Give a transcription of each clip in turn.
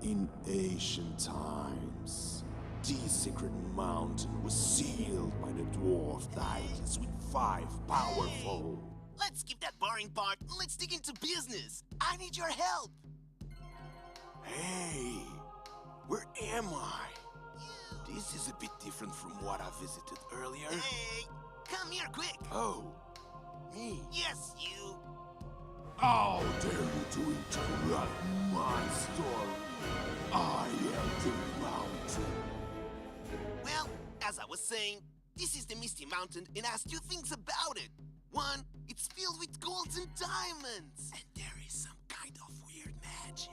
In ancient times, this sacred mountain was sealed by the dwarf deities with five powerful. Let's skip that boring part and let's dig into business. I need your help. Hey, where am I? This is a bit different from what I visited earlier. Hey, come here quick. Oh, me? Yes, you. How dare you to interrupt my story? I am the mountain. Well, as I was saying, this is the Misty Mountain and has two things about it. One, it's filled with golds and diamonds. And there is some kind of weird magic.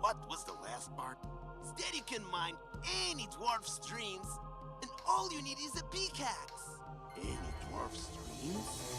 What was the last part? Instead, you can mine any dwarf streams, and all you need is a pickaxe. Any dwarf streams?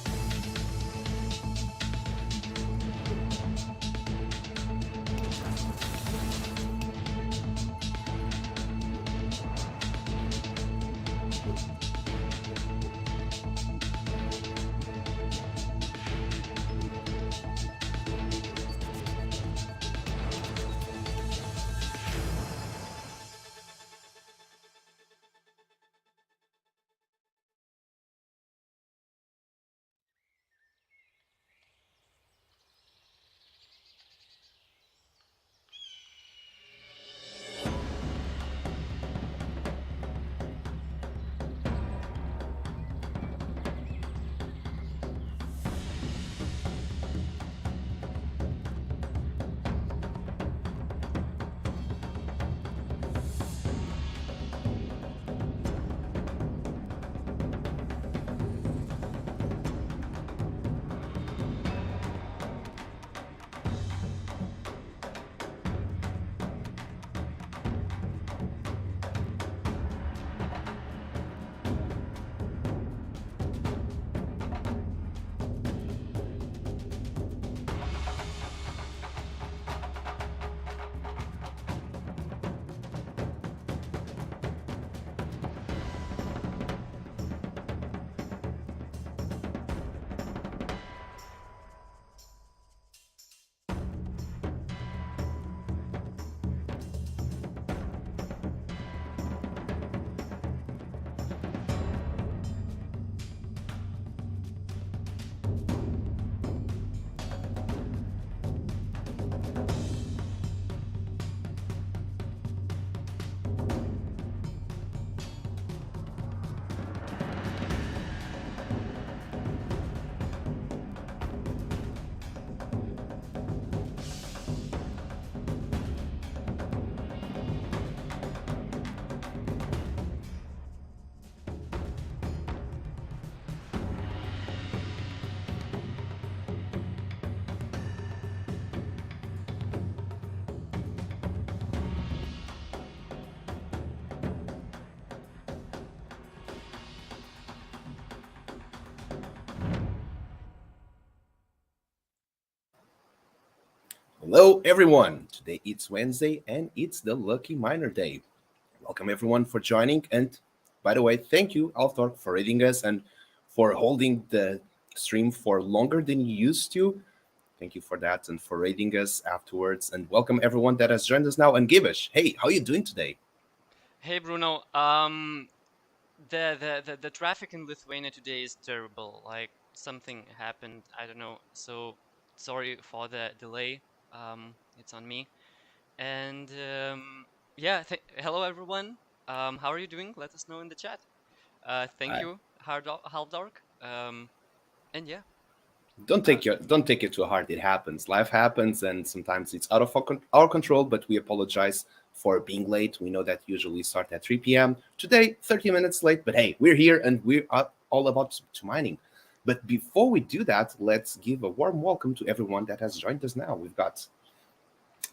Hello, everyone. Today it's Wednesday and it's the Lucky Miner Day. Welcome, everyone, for joining. And by the way, thank you, Althor, for reading us and for holding the stream for longer than you used to. Thank you for that and for rating us afterwards. And welcome, everyone that has joined us now. And Gibish, hey, how are you doing today? Hey Bruno, the traffic in Lithuania today is terrible. Like something happened, I don't know. So sorry for the delay. It's on me. And yeah, hello everyone. How are you doing? Let us know in the chat. Thank I you, Halfdark. And yeah, don't take it too hard. It happens. Life happens, and sometimes it's out of our control. But we apologize for being late. We know that usually we start at 3 p.m. Today, 30 minutes late. But hey, we're here and we're all about to mining. But before we do that, let's give a warm welcome to everyone that has joined us now. We've got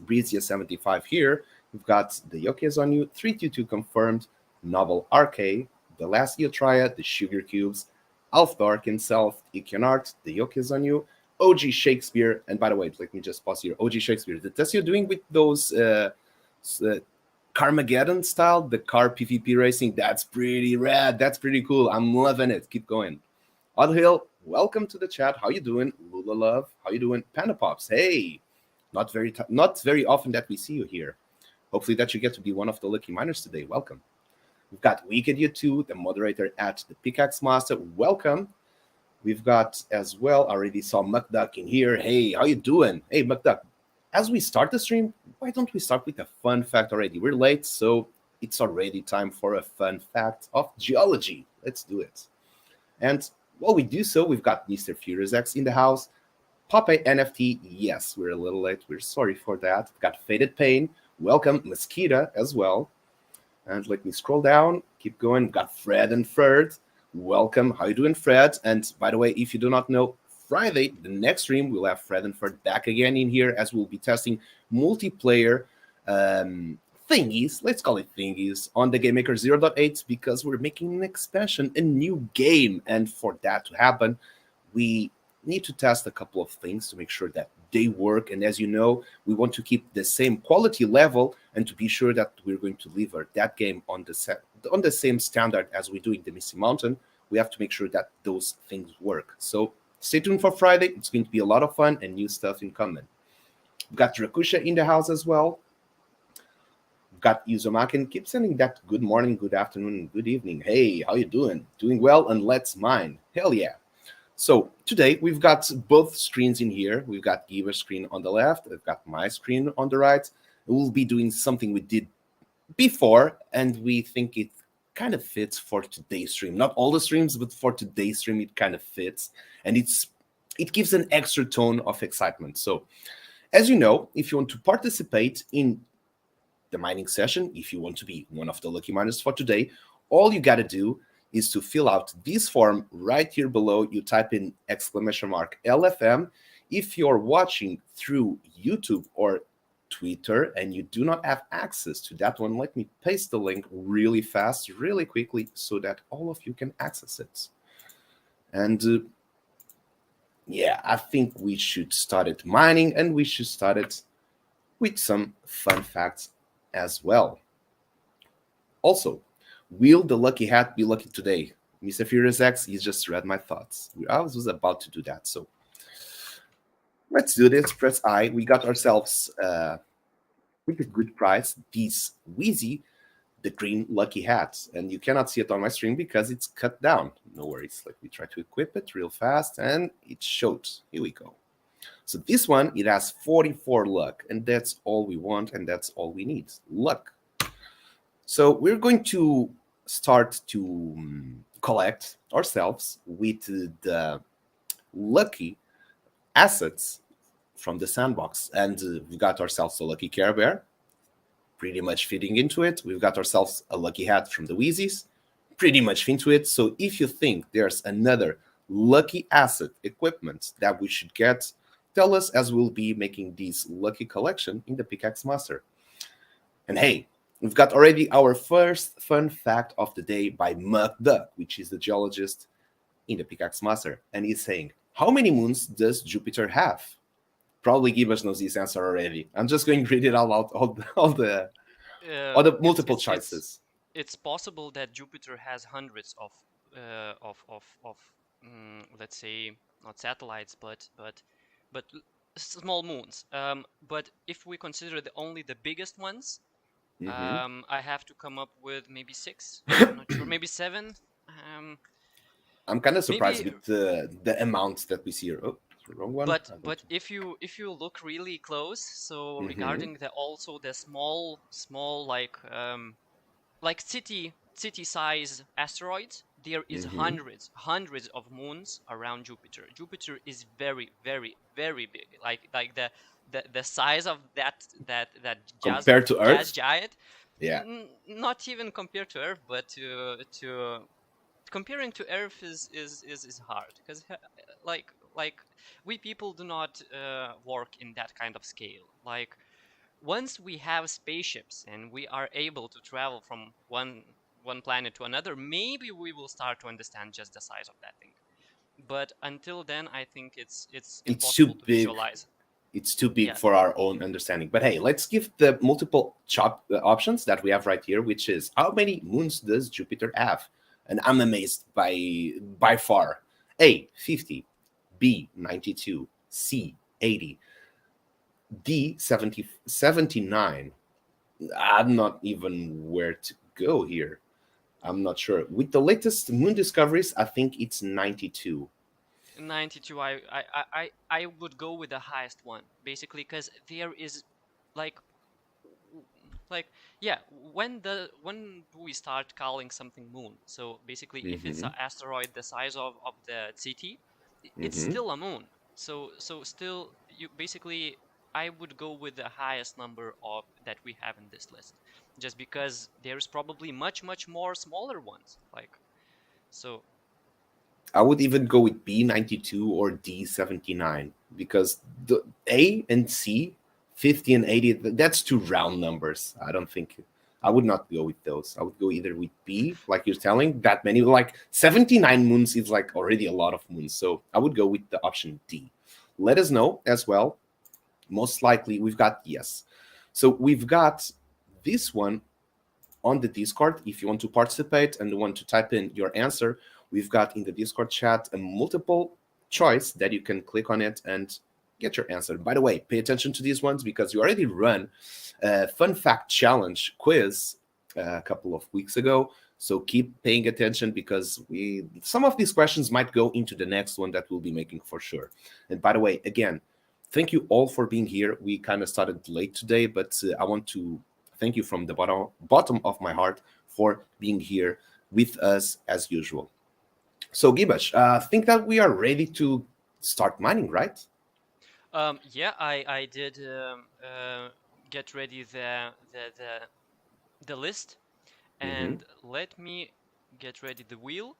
Breezia75 here. We've got the Yoke on you, 322 confirmed, Novel RK, the last Eotria, the Sugar Cubes, Alf Dark himself, Iconart, the Yoke on you, OG Shakespeare, and by the way, let me just pause here. OG Shakespeare, the test you're doing with those Carmageddon style, the car PvP racing, that's pretty rad. That's pretty cool. I'm loving it. Keep going. Odd Hill, welcome to the chat. How you doing? Lula Love, how you doing? Panda Pops, hey. Not very often that we see you here. Hopefully that you get to be one of the lucky miners today. Welcome. We've got Wicked You 2, the moderator at the Pickaxe Master. Welcome. We've got as well, I already saw McDuck in here. Hey, how you doing? Hey, McDuck. As we start the stream, why don't we start with a fun fact already? We're late, so it's already time for a fun fact of geology. Let's do it. And while we do so, we've got Mr. Furious X in the house. Popeye NFT, yes, we're a little late. We're sorry for that. We've got Faded Pain. Welcome, Mosquita as well. And let me scroll down, keep going. We've got Fred and Ferd. Welcome. How you doing, Fred? And by the way, if you do not know, Friday, the next stream, we'll have Fred and Fred back again in here as we'll be testing multiplayer thingies, let's call it thingies, on the GameMaker 0.8 because we're making an expansion, a new game. And for that to happen, we need to test a couple of things to make sure that they work. And as you know, we want to keep the same quality level and to be sure that we're going to deliver that game on the same standard as we do in the Misty Mountain. We have to make sure that those things work. So stay tuned for Friday. It's going to be a lot of fun and new stuff in common. We've got Rakusha in the house as well. We've got Yuzumakin. Keep sending that good morning, good afternoon, good evening. Hey, how you doing? Doing well, and let's mine. Hell yeah. So today we've got both screens in here. We've got Giva's screen on the left. I've got my screen on the right. We'll be doing something we did before, and we think it kind of fits for today's stream. Not all the streams, but for today's stream, it kind of fits. And it gives an extra tone of excitement. So as you know, if you want to participate in the mining session, if you want to be one of the lucky miners for today, all you got to do is to fill out this form right here below. You type in !LFM. If you're watching through YouTube or Twitter and you do not have access to that one, let me paste the link really fast, really quickly, so that all of you can access it. And yeah, I think we should start it mining, and we should start it with some fun facts as well. Also, will the lucky hat be lucky today? Mr. Furious X, he just read my thoughts. I was about to do that, so let's do this. Press I. We got ourselves with a good price these Wheezy, the green lucky hats, and you cannot see it on my screen because it's cut down. No worries. Let me try to equip it real fast, and it shows. Here we go. So this one, it has 44 luck, and that's all we want, and that's all we need, luck. So we're going to start to collect ourselves with the lucky assets from the sandbox. And we've got ourselves a lucky Care Bear, pretty much fitting into it. We've got ourselves a lucky hat from the Wheezies, pretty much into it. So if you think there's another lucky asset equipment that we should get, tell us, as we'll be making this lucky collection in the Pickaxe Master. And hey, we've got already our first fun fact of the day by McDuck, which is the geologist in the Pickaxe Master. And he's saying, how many moons does Jupiter have? Probably Gibbons knows this answer already. I'm just going to read it out loud, all the multiple choices. It's possible that Jupiter has hundreds of let's say not satellites, but small moons. But if we consider only the biggest ones, I have to come up with maybe 6. I'm not sure, maybe 7. I'm kind of surprised with the amount that we see here. Oh, wrong one. But if you look really close, so regarding also the small like city size asteroids, there is hundreds of moons around Jupiter. Jupiter is very, very, very big. Like the size of that compared to Earth, gas giant. Yeah. Not even compared to Earth, but to comparing to Earth is hard, because like we people do not work in that kind of scale. Like once we have spaceships and we are able to travel from one planet to another, maybe we will start to understand just the size of that thing. But until then, I think it's impossible to visualize. It's too big for our own understanding. But hey, let's give the multiple options that we have right here, which is how many moons does Jupiter have? And I'm amazed by far. A, 50. B, 92. C, 80. D79. I'm not even where to go here. I'm not sure. With the latest moon discoveries, I think it's 92. 92. I would go with the highest one, basically, because there is like like yeah, when do we start calling something moon? So basically, if it's Mm-hmm. an asteroid the size of the city, it's Mm-hmm. still a moon. So still, you basically, I would go with the highest number of that we have in this list, just because there's probably much more smaller ones. Like, so I would even go with B92 or D79 because the A and C, 50 and 80, that's two round numbers. I don't think I would not go with those. I would go either with B, like you're telling, that many, like 79 moons is like already a lot of moons. So I would go with the option D. Let us know as well. Most likely we've got yes. So we've got this one on the Discord. If you want to participate and want to type in your answer, we've got in the Discord chat a multiple choice that you can click on it and get your answer. By the way, pay attention to these ones because you already run a fun fact challenge quiz a couple of weeks ago. So keep paying attention because some of these questions might go into the next one that we'll be making for sure. And by the way, again, thank you all for being here. We kind of started late today, but I want to thank you from the bottom of my heart for being here with us as usual. So, Gibash, I think that we are ready to start mining, right? yeah, I did get ready the list, Hmm. and let me get ready the wheel.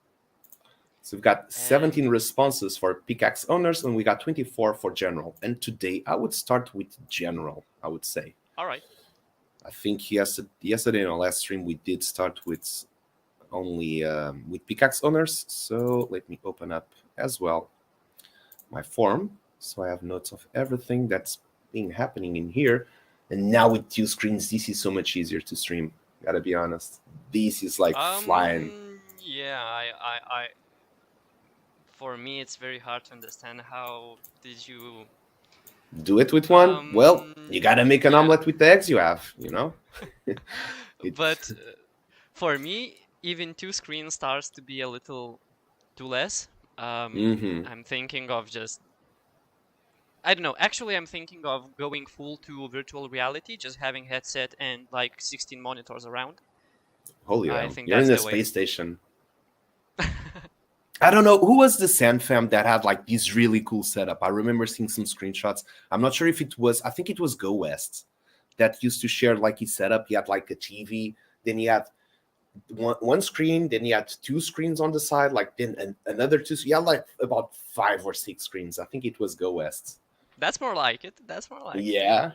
So we've got And 17 responses for pickaxe owners, and we got 24 for general. And today I would start with general, I would say. all right. I think yesterday in our last stream we did start with only with pickaxe owners. So let me open up as well my form so I have notes of everything that's been happening in here. And now with two screens, this is so much easier to stream. Gotta be honest. This is like flying. Yeah, for me, it's very hard to understand how did you, Do it with one? Well, you gotta make an yeah. omelet with the eggs you have, you know? it But for me, even two screens starts to be a little too less. hmm I'm thinking of just, I don't know. Actually, I'm thinking of going full to virtual reality, just having headset and like 16 monitors around. Holy I hell. think You're that's in a the way. space station. I don't know who was the Sand fam that had like this really cool setup. I remember seeing some screenshots. I'm not sure if it was. I think it was Go West that used to share like his setup. He had like a TV, then he had one screen, then he had two screens on the side, like then another two. So he had like about 5 or 6 screens. I think it was Go West. That's more like it. That's more like it. Yeah.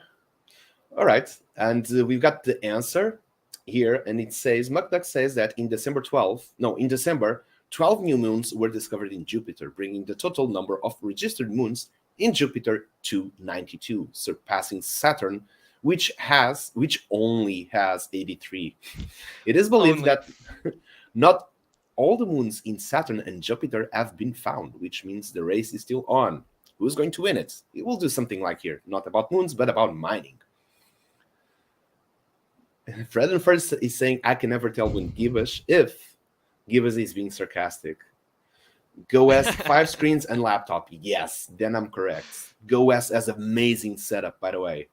All right, and we've got the answer here, and it says McDuck says that in December 12th, no, in December, 12 new moons were discovered in Jupiter, bringing the total number of registered moons in Jupiter to 92, surpassing Saturn, which only has 83. It is believed Only. that not all the moons in Saturn and Jupiter have been found, which means the race is still on. Who's going to win it? It will do something like here, not about moons, but about mining. Fred and First is saying, I can never tell when Gibbous, if Gibbous is being sarcastic. Go S, 5 screens and laptop. Yes, then I'm correct. Go S has amazing setup, by the way.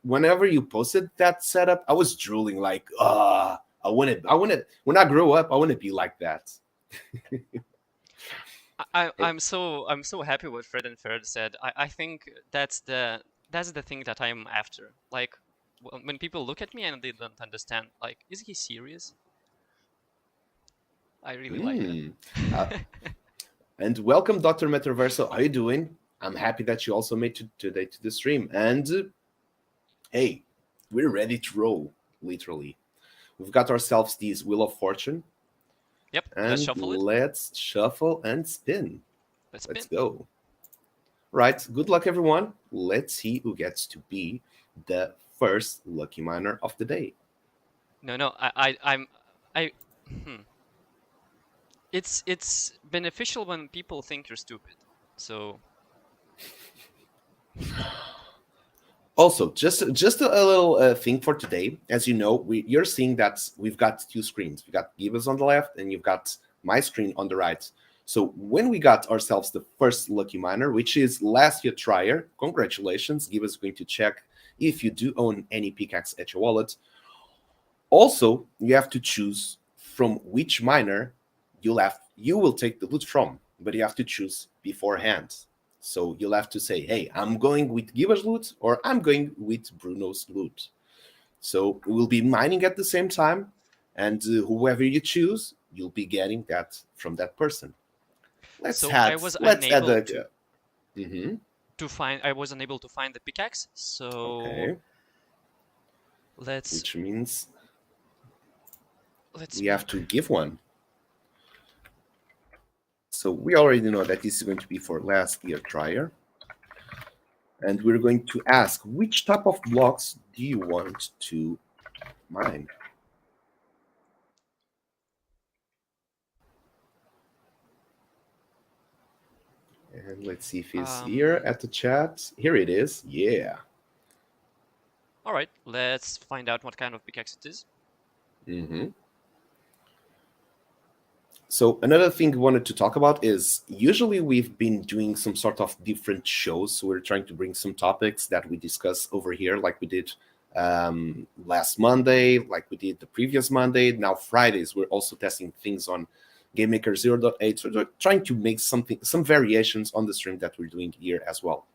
Whenever you posted that setup, I was drooling like, when I grow up, I want to be like that. I'm so happy what Fred and Ferd said. I think that's the thing that I'm after. Like when people look at me and they don't understand, like, is he serious? I really like Mm. Uh, that. and welcome, Dr. Metaverso. How you doing? I'm happy that you also made it today to the stream. And hey, we're ready to roll, literally. We've got ourselves this Wheel of Fortune. Yep, let's And shuffle it. let's shuffle and spin. Let's Let's spin. go. Right. Good luck, everyone. Let's see who gets to be the first lucky miner of the day. No, I hmm. It's beneficial when people think you're stupid. So Also, just a little thing for today. As you know, you're seeing that we've got two screens. We got Giva's on the left, and you've got my screen on the right. So when we got ourselves the first lucky miner, which is last year trier, congratulations. Giva's going to check if you do own any Pickaxe at your wallet. Also, you have to choose from which miner you will take the loot from, but you have to choose beforehand. So you'll have to say, hey, I'm going with Giva's loot or I'm going with Bruno's loot. So we'll be mining at the same time, and whoever you choose, you'll be getting that from that person. I was unable to Mm-hmm. find. I was unable to find the pickaxe. So Okay. let's Which means let's we have to give one. So we already know that this is going to be for last year trier. And we're going to ask, which type of blocks do you want to mine? And let's see if it's here at the chat. Here it is. Yeah. All right, let's find out what kind of pickaxe it is. Mm-hmm. So another thing we wanted to talk about is usually we've been doing some sort of different shows. So we're trying to bring some topics that we discuss over here, like we did last Monday, like we did the previous Monday. Now Fridays, we're also testing things on GameMaker 0.8. So we're trying to make some variations on the stream that we're doing here as well.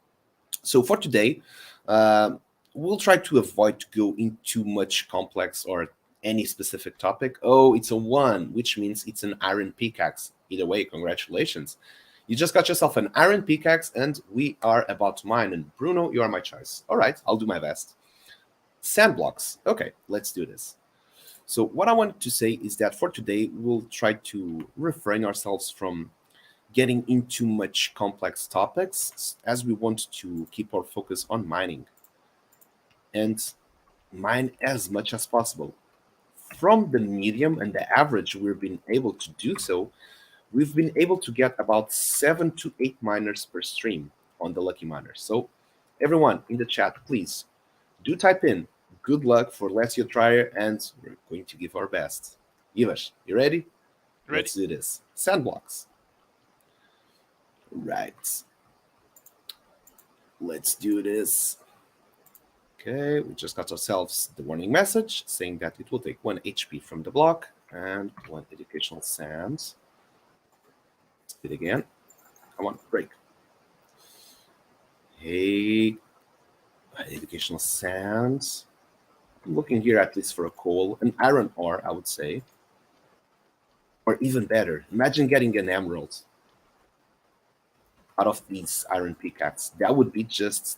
So for today, we'll try to avoid to go into much complex or any specific topic. Oh, it's a 1, which means it's an iron pickaxe. Either way, congratulations. You just got yourself an iron pickaxe, and we are about to mine. And Bruno, you are my choice. All right, I'll do my best. Sand blocks. Okay, let's do this. So what I wanted to say is that for today, we'll try to refrain ourselves from getting into much complex topics, as we want to keep our focus on mining and mine as much as possible. From the medium and the average we've been able to do so, we've been able to get about 7 to 8 miners per stream on the Lucky Miners. So everyone in the chat, please do type in good luck for Let's You Trier, and we're going to give our best. Ivas, you ready? Ready. Let's do this. Sandblocks. Right. Let's do this. Okay, we just got ourselves the warning message saying that it will take 1 HP from the block and 1 educational sand. Let's do it again. Come on, break. Hey, educational sand. I'm looking here at least for a coal, an iron ore, I would say. Or even better, imagine getting an emerald out of these iron pickaxe. That would be just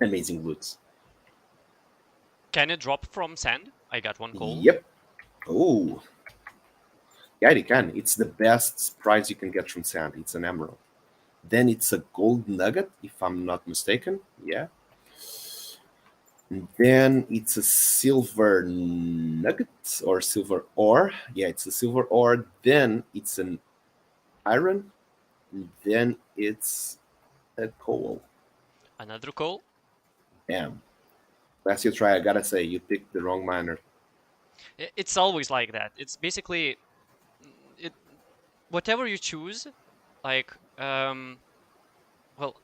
amazing loot. Can it drop from sand? I got 1 coal. Yep. Oh. Yeah, it can. It's the best prize you can get from sand. It's an emerald. Then it's a gold nugget, if I'm not mistaken. Yeah. And then it's a silver nugget or silver ore. Yeah, it's a silver ore. Then it's an iron. And then it's a coal. Another coal? Damn. Last year try, I gotta say, you picked the wrong miner. It's always like that. It's basically whatever you choose, like well,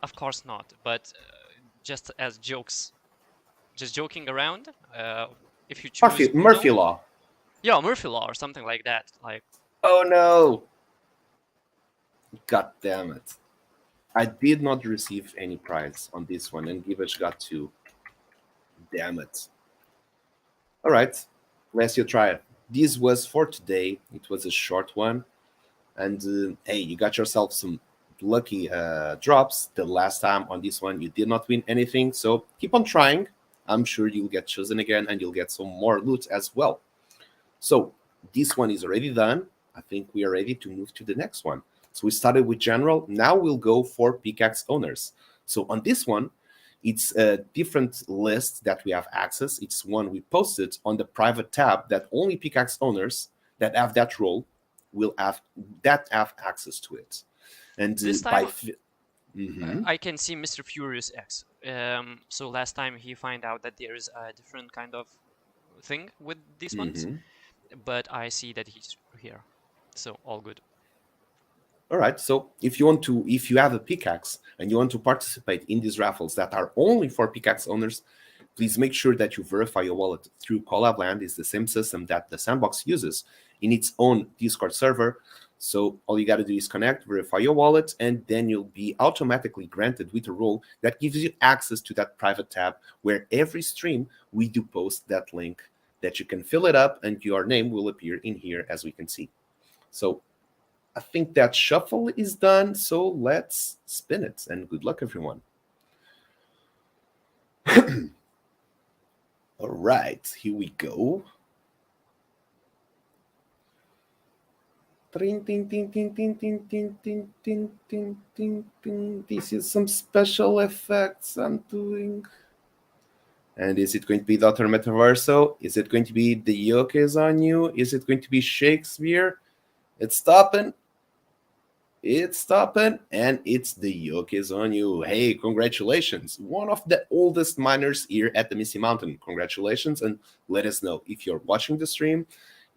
of course not, but just as jokes, just joking around. If you choose Murphy Law. Yeah, Murphy Law or something like that. Like, oh no! God damn it! I did not receive any prize on this one, and Givach got 2. Damn it. All right, let's you try it. This was for today. It was a short one. And hey, you got yourself some lucky drops. The last time on this one, you did not win anything. So keep on trying. I'm sure you'll get chosen again and you'll get some more loot as well. So this one is already done. I think we are ready to move to the next one. So we started with general. Now we'll go for pickaxe owners. So on this one, it's a different list that we have access. It's one we posted on the private tab that only pickaxe owners that have that role will have access to it. And this time, Mm-hmm. I can see Mr. Furious X. So last time he find out that there is a different kind of thing with these ones, Mm-hmm. but I see that he's here, so all good. All right. So if you have a pickaxe and you want to participate in these raffles that are only for pickaxe owners, please make sure that you verify your wallet through Collabland. Is the same system that the Sandbox uses in its own Discord server. So all you got to do is connect, verify your wallet, and then you'll be automatically granted with a role that gives you access to that private tab where every stream we do post that link that you can fill it up and your name will appear in here as we can see. So I think that shuffle is done, so let's spin it. And good luck, everyone. All right, here we go. Ting, ting, ting, ting, ting, ting, ting, ting, ting, ting, ting, ting. This is some special effects I'm doing. And is it going to be Dr. Metaverso? Is it going to be The Yoke is on You? Is it going to be Shakespeare? It's stopping. It's stopping, and it's The Yoke is on You. Hey, congratulations. One of the oldest miners here at the Misty Mountain. Congratulations, and let us know if you're watching the stream.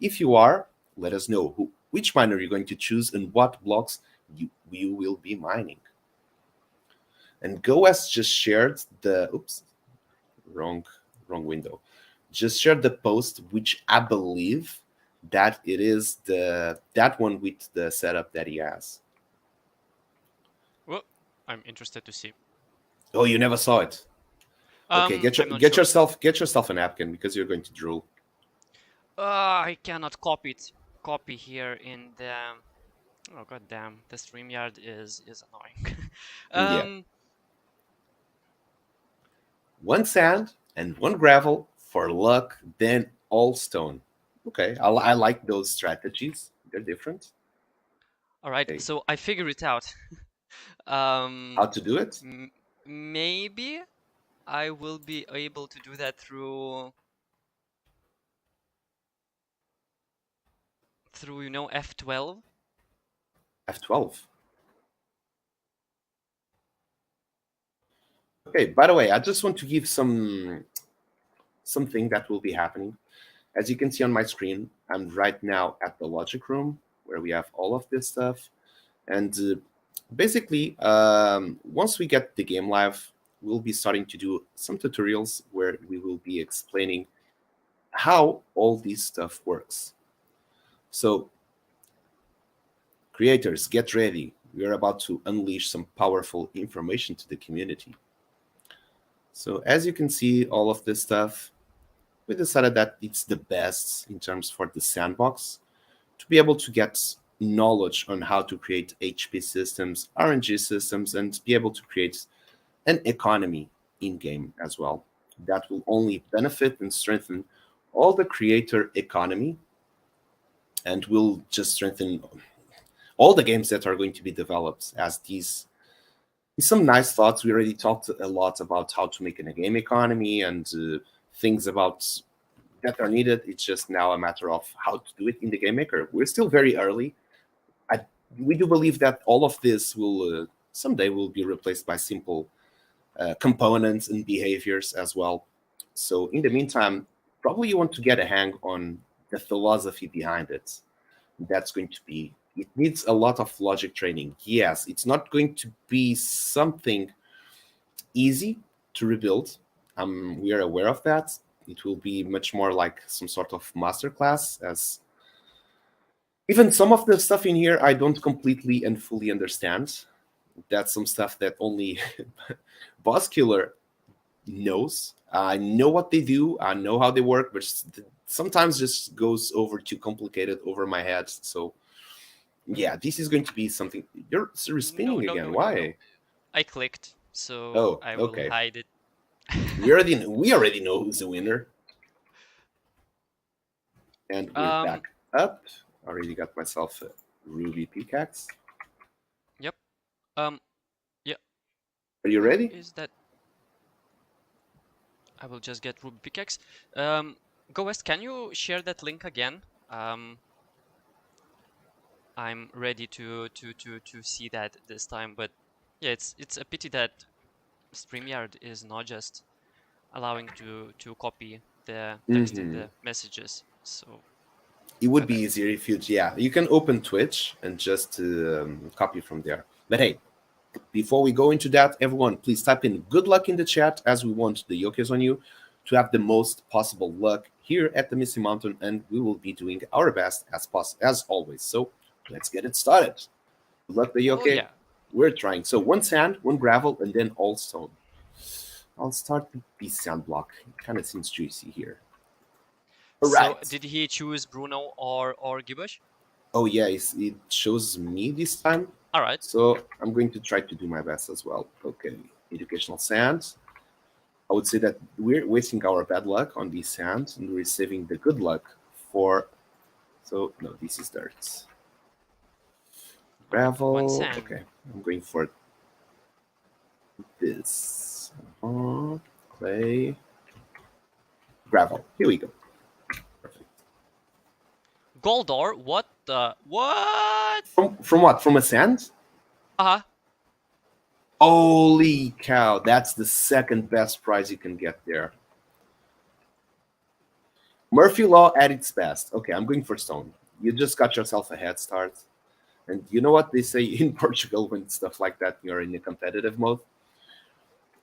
If you are, let us know which miner you're going to choose and what blocks you will be mining. And Go has just shared the wrong window. Just shared the post, which I believe that it is that one with the setup that he has. Well, I'm interested to see. Oh, you never saw it. Okay, I'm not sure. get yourself a napkin because you're going to drool. I cannot copy it. Copy here in the. Oh god damn! The StreamYard is annoying. Yeah. One sand and one gravel for luck, then all stone. Okay, I like those strategies. They're different. All right, Okay. so I figure it out. How to do it? Maybe I will be able to do that through F12. F12. Okay, by the way, I just want to give something that will be happening. As you can see on my screen, I'm right now at the logic room where we have all of this stuff. And basically, once we get the game live, we'll be starting to do some tutorials where we will be explaining how all this stuff works. So, creators, get ready. We are about to unleash some powerful information to the community. So, as you can see, all of this stuff, we decided that it's the best in terms for the sandbox to be able to get knowledge on how to create HP systems, RNG systems, and be able to create an economy in game as well. That will only benefit and strengthen all the creator economy and will just strengthen all the games that are going to be developed as these. Some nice thoughts. We already talked a lot about how to make a game economy and things about that are needed. It's just now a matter of how to do it in the game maker. We're still very early. We do believe that all of this will someday will be replaced by simple components and behaviors as well. So in the meantime, probably you want to get a hang on the philosophy behind it. That's going to be, it needs a lot of logic training. Yes, it's not going to be something easy to rebuild. We are aware of that. It will be much more like some sort of masterclass, as even some of the stuff in here I don't completely and fully understand. That's some stuff that only Boss Killer knows. I know what they do, I know how they work, but sometimes just goes over too complicated over my head. So yeah, this is going to be something. You're spinning again. Why? I clicked, so Oh, I will okay. hide it. we already know who's the winner. And we're back up. Already got myself a ruby pickaxe. Yep. Yeah. Are you ready? Is that? I will just get ruby pickaxe. Go West. Can you share that link again? I'm ready to see that this time, but Yeah, it's a pity that StreamYard is not just allowing to copy the text in the messages. So It would be that easier if you, yeah, you can open Twitch and just copy from there. But hey, before we go into that, everyone, please type in good luck in the chat, as we want the Yokes on you to have the most possible luck here at the Misty Mountain, and we will be doing our best as always. So let's get it started. Good luck, the oh Yoke. yeah. We're trying. So one sand, one gravel, and then all stone. I'll start with the sand block. It kind of seems juicy here. All So right. did he choose Bruno or Gibush? Oh yeah, it shows me this time. All right. So I'm going to try to do my best as well. Okay, educational sands. I would say that we're wasting our bad luck on these sands and we're saving the good luck for. So no, this is dirt. All right. One Gravel. sand. Okay, I'm going for this. Clay. Gravel. Here we go. Perfect. Goldor? What the what? From what? From a sand? Uh-huh. Holy cow! That's the second best prize you can get there. Murphy Law at its best. Okay, I'm going for stone. You just got yourself a head start. And you know what they say in Portugal when stuff like that, you're in a competitive mode?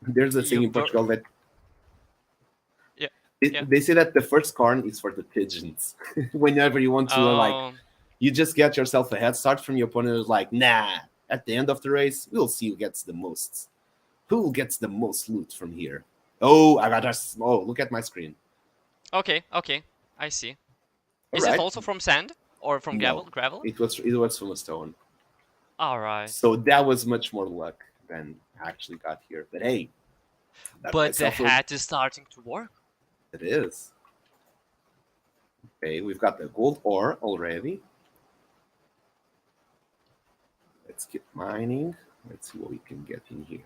There's a saying You in Portugal that yeah. Yeah. they say that the first corn is for the pigeons. Whenever you want to, you just get yourself a head start from your opponent. It's like, nah, at the end of the race, we'll see who gets the most. Who gets the most loot from here? Oh, I got us. Oh, look at my screen. Okay, okay. I see. Is All it right. also from sand or from No, gravel? it was from a stone. All right. So that was much more luck than I actually got here. But hey, But the hat is starting to work. It is. Okay, we've got the gold ore already. Let's keep mining. Let's see what we can get in here.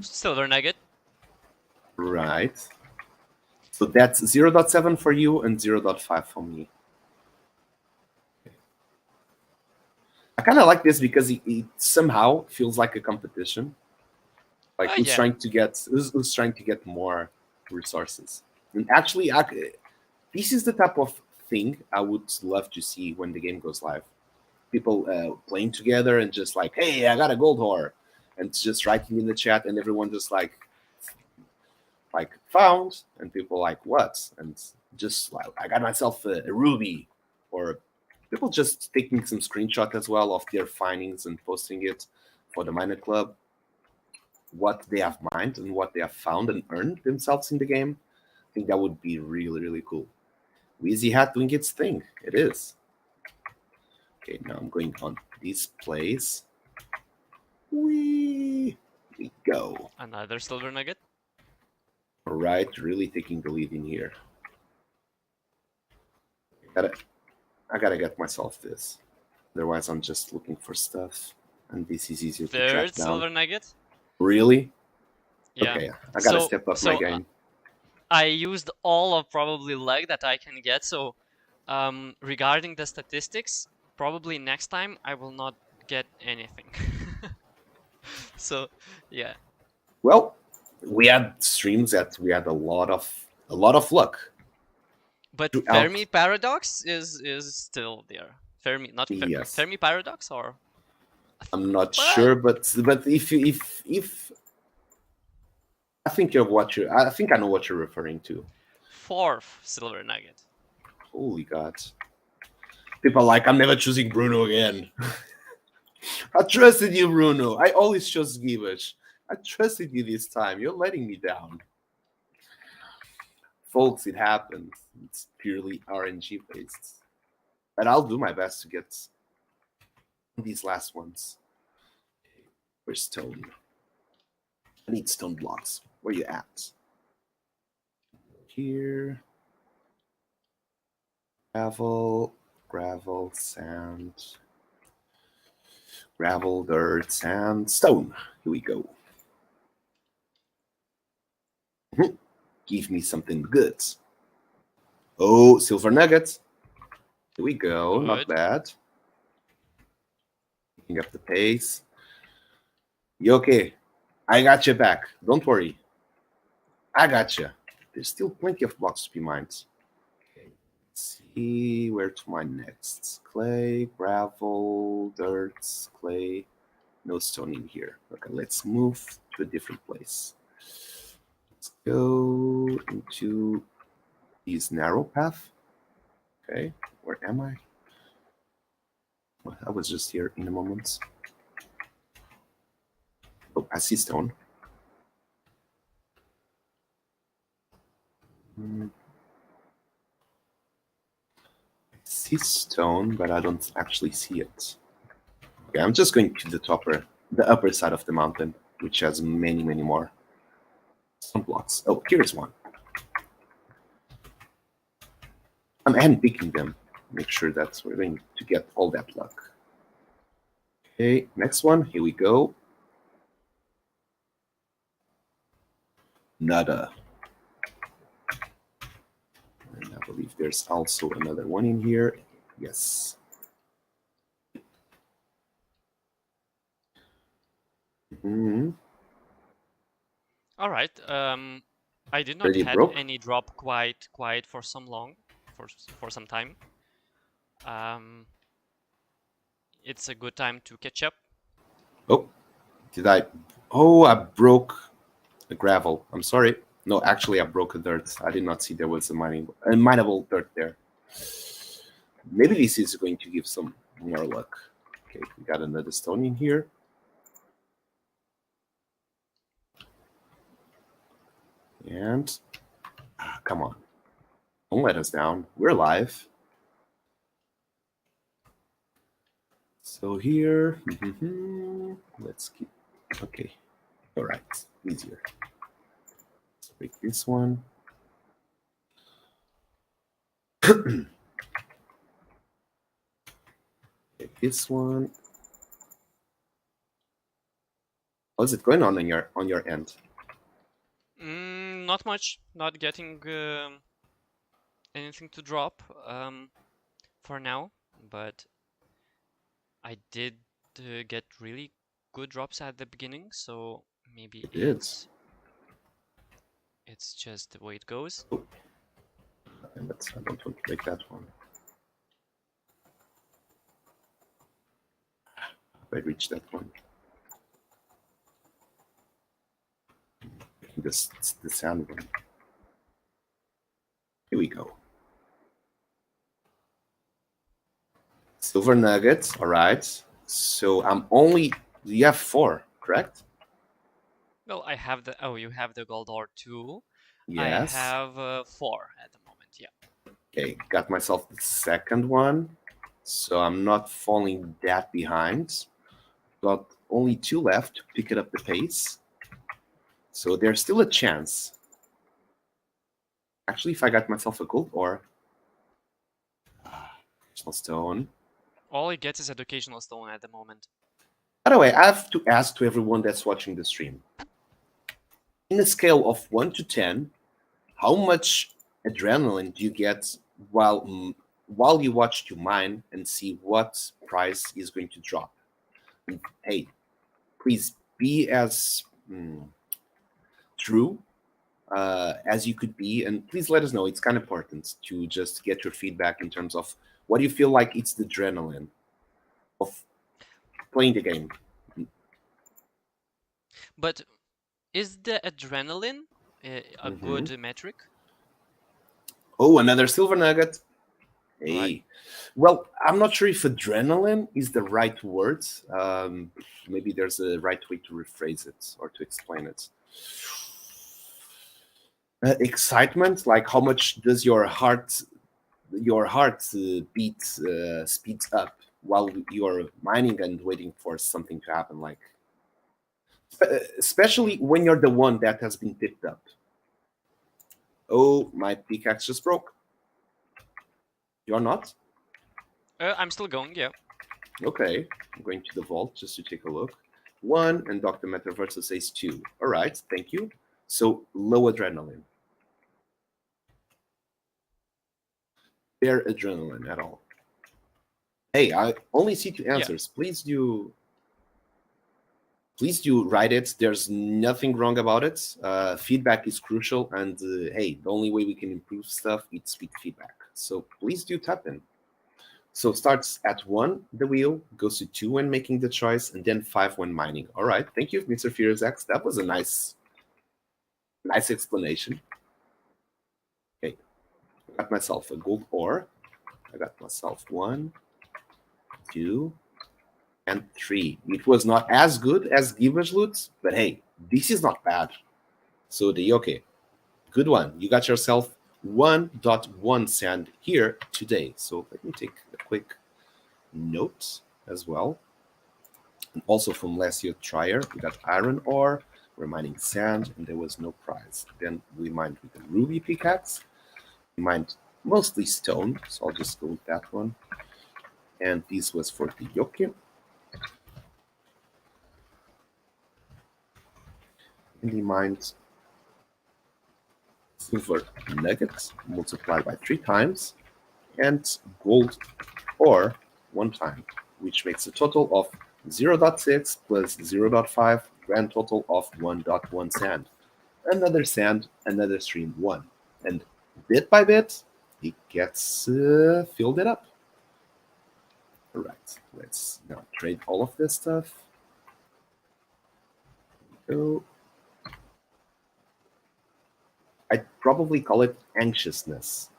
Silver nugget. Right. So that's 0.7 for you and 0.5 for me. Okay. I kind of like this because it somehow feels like a competition. Like who's Yeah. trying to get more resources. And actually, this is the type of thing I would love to see when the game goes live. People playing together and just like, hey, I got a gold ore, and just writing in the chat, and everyone just like found, and people like what, and just like I got myself a ruby, or people just taking some screenshot as well of their findings and posting it for the miner club, what they have mined and what they have found and earned themselves in the game. I think that would be really, really cool. Wheezy Hat doing its thing. It is. Okay, now I'm going on this place. We go. Another silver nugget. All right, really taking the lead in here. I gotta get myself this. Otherwise, I'm just looking for stuff, and this is easier to track Third down. silver nugget. Really? Yeah. Okay, I gotta step up my game. I used all of probably leg that I can get. So, regarding the statistics, probably next time I will not get anything. So, yeah. Well, we had streams that we had a lot of luck. But Fermi paradox is still there. Fermi, not Fermi. Yes. Fermi paradox, or I'm not sure, but if I think I think I know what you're referring to. Fourth silver nugget. Holy God! People are like, I'm never choosing Bruno again. I trusted you, Bruno. I always chose Gibbage. I trusted you this time. You're letting me down. Folks, it happens. It's purely RNG based. But I'll do my best to get these last ones. Where's stone? I need stone blocks. Where you at? Here. Gravel, sand. Gravel, dirt, sand, stone. Here we go. Give me something good. Oh, silver nuggets. Here we go. Good. Not bad. Picking up the pace. You okay? I got your back. Don't worry. I got you. There's still plenty of blocks to be mined. Okay. Let's see where to mine next. Clay, gravel, dirt, clay. No stone in here. Okay, let's move to a different place. Let's go into this narrow path. Okay, where am I? Well, I was just here in a moment. Oh, I see stone. I see stone, but I don't actually see it. Okay, I'm just going to the upper side of the mountain, which has many, many more stone blocks. Oh, here's one. I'm handpicking them. Make sure that we're going to get all that luck. Okay, next one. Here we go. Nada. And I believe there's also another one in here. Yes. All right. I did not Pretty had broke. any drop quite for some time. It's a good time to catch up. Oh, did I? Oh, I broke the gravel. I'm sorry. No, actually, I broke the dirt. I did not see there was a mineable dirt there. Maybe this is going to give some more luck. Okay, we got another stone in here. And come on, don't let us down. We're live. So here, let's keep. Okay, all right, easier. Let's break this one. Take this one. How's it going on your end? Not much. Not getting anything to drop for now, but I did get really good drops at the beginning, so maybe it's just the way it goes. Oh. I don't want to break that one. I reached that one. This the sound one. Here we go. Silver nuggets. All right. So I'm only. You have 4, correct? Well, I have the. Oh, you have the gold ore too. Yes. I have 4 at the moment. Yeah. Okay, got myself the second one, so I'm not falling that behind. Got only 2 left to pick it up the pace. So there's still a chance. Actually, if I got myself a gold ore, stone. All it gets is educational stone at the moment. By the way, I have to ask to everyone that's watching the stream. In a scale of 1 to 10, how much adrenaline do you get while you watch to mine and see what price is going to drop? And hey, please be as true as you could be, and please let us know. It's kind of important to just get your feedback in terms of what do you feel like it's the adrenaline of playing the game. But is the adrenaline a good metric? Oh, another silver nugget. Hey. Right. Well, I'm not sure if adrenaline is the right word. Maybe there's a right way to rephrase it or to explain it. Excitement, like how much does your heart beat speeds up while you're mining and waiting for something to happen, like especially when you're the one that has been picked up. Oh, my pickaxe just broke. You're not? I'm still going, yeah. Okay, I'm going to the vault just to take a look. 1, and Dr. Metaverse says 2. All right, thank you. So low adrenaline. Bare adrenaline at all. Hey, I only see two Yeah. answers. Please do write it. There's nothing wrong about it. Feedback is crucial, and hey, the only way we can improve stuff is with feedback. So please do type in. So it starts at 1, the wheel, goes to 2 when making the choice, and then 5 when mining. All right, thank you, Mr. Fears X. That was a nice explanation. Okay, I got myself a gold ore. I got myself 1, 2, and 3. It was not as good as Giver's Loot, but hey, this is not bad. So the okay, good one. You got yourself 1.1 sand here today. So let me take a quick note as well. And also from last year trier, we got iron ore, we're mining sand, and there was no prize. Then we mined with the ruby pickaxe. We mined mostly stone, so I'll just go with that one. And this was for the yoke. And he mined silver nuggets multiplied by 3 times, and gold ore 1 time, which makes a total of 0.6 plus 0.5, grand total of 1.1 sand. Another sand, another stream 1. And bit by bit, it gets filled it up. All right, let's now trade all of this stuff. Go. I'd probably call it anxiousness.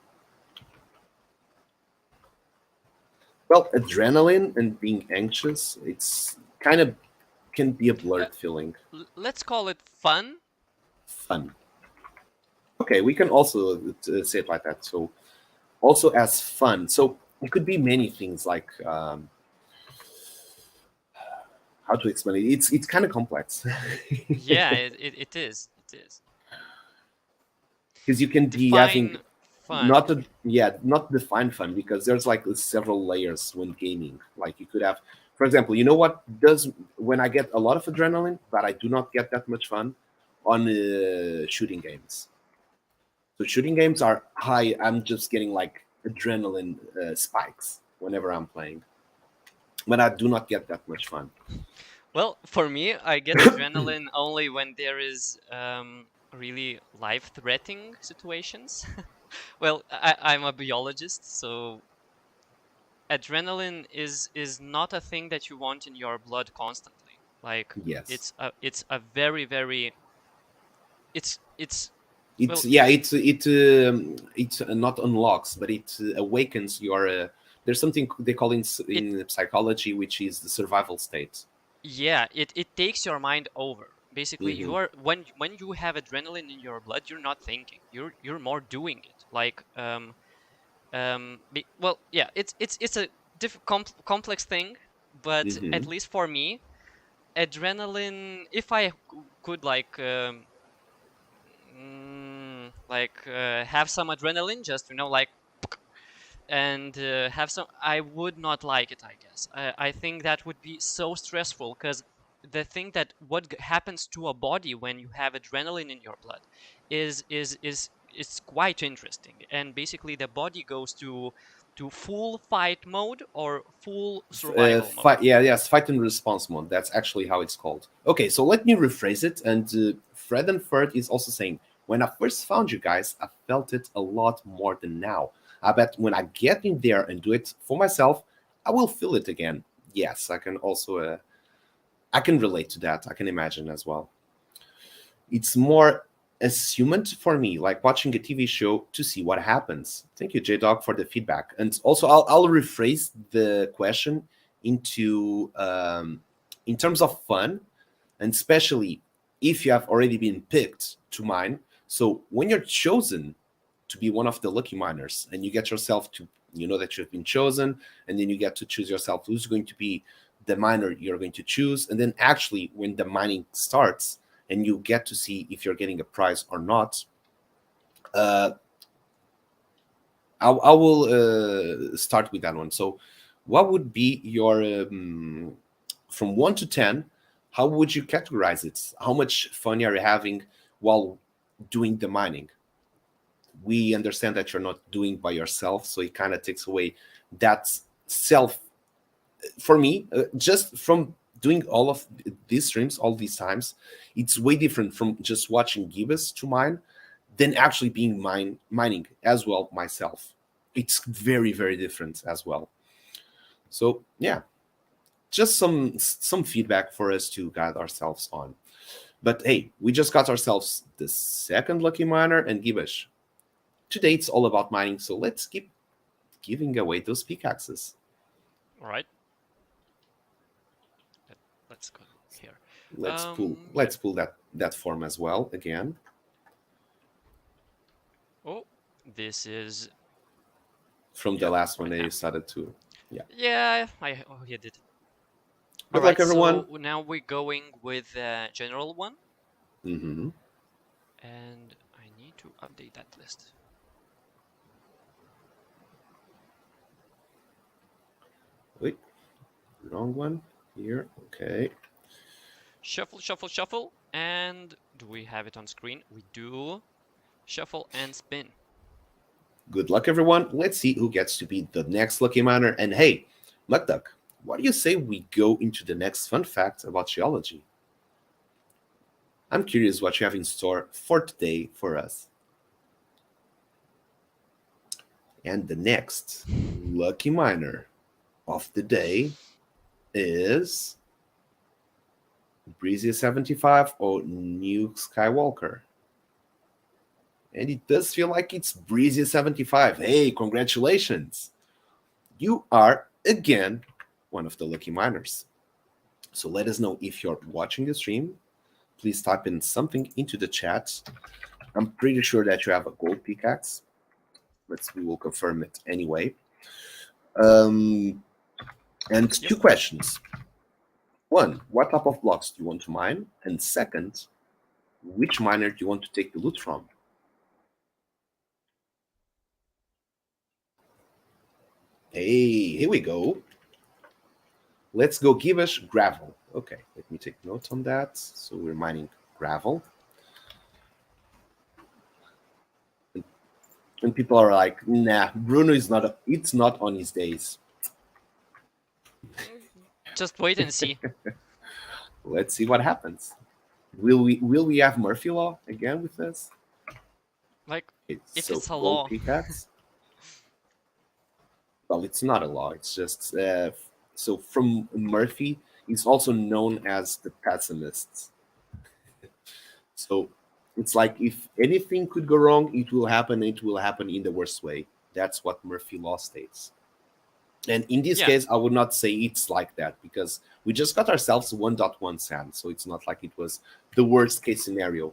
Well, adrenaline and being anxious, it's kind of can be a blurred feeling. Let's call it fun. Fun. Okay, we can also say it like that. So, also as fun. So it could be many things like how to explain it. It's kind of complex. Yeah, it is. It is. Because you can be having Define fun. not define fun, because there's like several layers when gaming. Like you could have, for example, you know what does when I get a lot of adrenaline, but I do not get that much fun on shooting games. So shooting games are high. I'm just getting like adrenaline spikes whenever I'm playing, but I do not get that much fun. Well, for me, I get adrenaline only when there is really life-threatening situations. Well, I'm a biologist, so adrenaline is not a thing that you want in your blood constantly. Like Yes, it's a very very it's it's well yeah, it's not unlocks, but it awakens your. There's something they call it in psychology, which is the survival state. yeah it takes your mind over. Basically, Hmm. you are when you have adrenaline in your blood, you're not thinking. You're more doing it. Like well, yeah, it's a complex thing, but at Hmm. least for me, adrenaline, if I could have some adrenaline, just like, and have some, I would not like it, I guess. I think that would be so stressful, because the thing that what happens to a body when you have adrenaline in your blood is quite interesting. And basically the body goes to full fight mode or full survival Fight, mode. yeah, yes, fight and response mode. That's actually how it's called. Okay, so let me rephrase it. And Fred and Ferd is also saying, when I first found you guys, I felt it a lot more than now. I bet when I get in there and do it for myself, I will feel it again. Yes, I can also, I can relate to that. I can imagine as well. It's more human for me, like watching a TV show to see what happens. Thank you, J Dog, for the feedback. And also, I'll rephrase the question into in terms of fun, and especially if you have already been picked to mine. So when you're chosen to be one of the lucky miners, and you get yourself to, you know that you've been chosen, and then you get to choose yourself who's going to be the miner you're going to choose, and then actually when the mining starts and you get to see if you're getting a prize or not. uh, I will start with that one. So what would be your from 1 to 10, how would you categorize it? How much fun are you having while doing the mining? We understand that you're not doing by yourself, so it kind of takes away that self for me, just from doing all of these streams all these times, it's way different from just watching Gibas to mine than actually being mining as well myself. It's very, very different as well. So yeah, just some feedback for us to guide ourselves on. But hey, we just got ourselves the second lucky miner and Gibish. Today it's all about mining, so let's keep giving away those pickaxes. All right. Let's go here. Let's pull Yeah. let's pull that form as well again. Oh, this is From the yeah, last one right they now. decided to. Yeah. Yeah, I did. All Good right, luck, everyone. so now we're going with the general one, Mm-hmm. and I need to update that list. Wait, wrong one here. Okay. Shuffle, shuffle, shuffle, and do we have it on screen? We do. Shuffle and spin. Good luck, everyone. Let's see who gets to be the next lucky miner. And hey, Mukduk, what do you say we go into the next fun fact about geology? I'm curious what you have in store for today for us. And the next lucky miner of the day is Breezy75 or New Skywalker. And it does feel like it's Breezy75. Hey, congratulations! You are again one of the lucky miners. So let us know if you're watching the stream. Please type in something into the chat. I'm pretty sure that you have a gold pickaxe, but we will confirm it anyway. And Yep. 2 questions. 1, what type of blocks do you want to mine? And second, which miner do you want to take the loot from? Hey, here we go. Let's go give us gravel. Okay, let me take notes on that. So we're mining gravel. And people are like, nah, Bruno is not, it's not on his days. Just wait and see. Let's see what happens. Will we have Murphy Law again with us? Like, if So it's a gold law. pickaxe. Well, it's not a law. It's just so from Murphy, he's also known as the pessimist. So it's like if anything could go wrong, it will happen. It will happen in the worst way. That's what Murphy Law states. And in this Yeah. case, I would not say it's like that because we just got ourselves 1.1 sand, so it's not like it was the worst case scenario.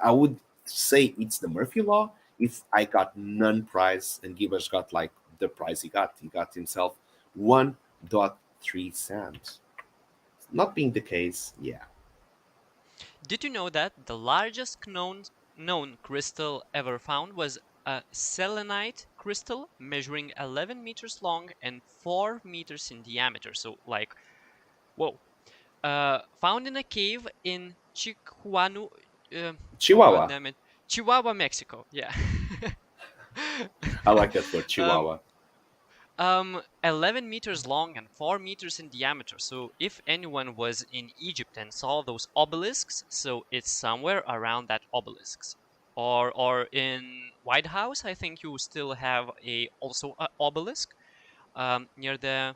I would say it's the Murphy Law if I got none prize and Gibbers got like the prize he got. He got himself 1.3 sand. Not being the case, yeah. Did you know that the largest known crystal ever found was a selenite crystal measuring 11 meters long and 4 meters in diameter? So, like, whoa. Found in a cave in Chihuahua. God damn it. Chihuahua, Mexico. Yeah. I like that word, Chihuahua. 11 meters long and 4 meters in diameter. So if anyone was in Egypt and saw those obelisks, so it's somewhere around that obelisks. Or in White House, I think you still have also a obelisk near the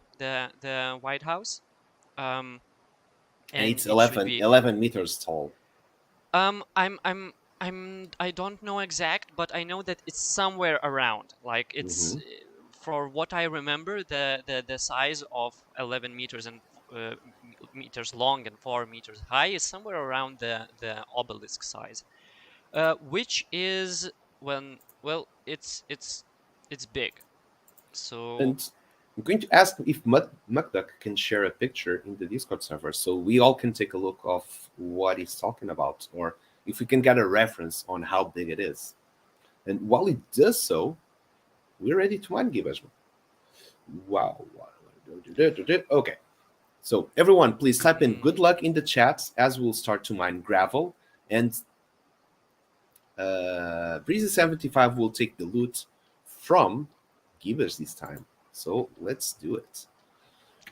White House. And And it's it should be 11 meters tall. I don't know exact, but I know that it's somewhere around. Like it's for what I remember, the size of 11 meters and meters long and 4 meters high is somewhere around the obelisk size, which is it's big. So And I'm going to ask if Mukduk can share a picture in the Discord server so we all can take a look of what he's talking about, or if we can get a reference on how big it is. And while he does so, we're ready to mine give us. Wow. Okay. So everyone, please type in good luck in the chat as we'll start to mine gravel. And Breezy75 will take the loot from Givers this time. So let's do it.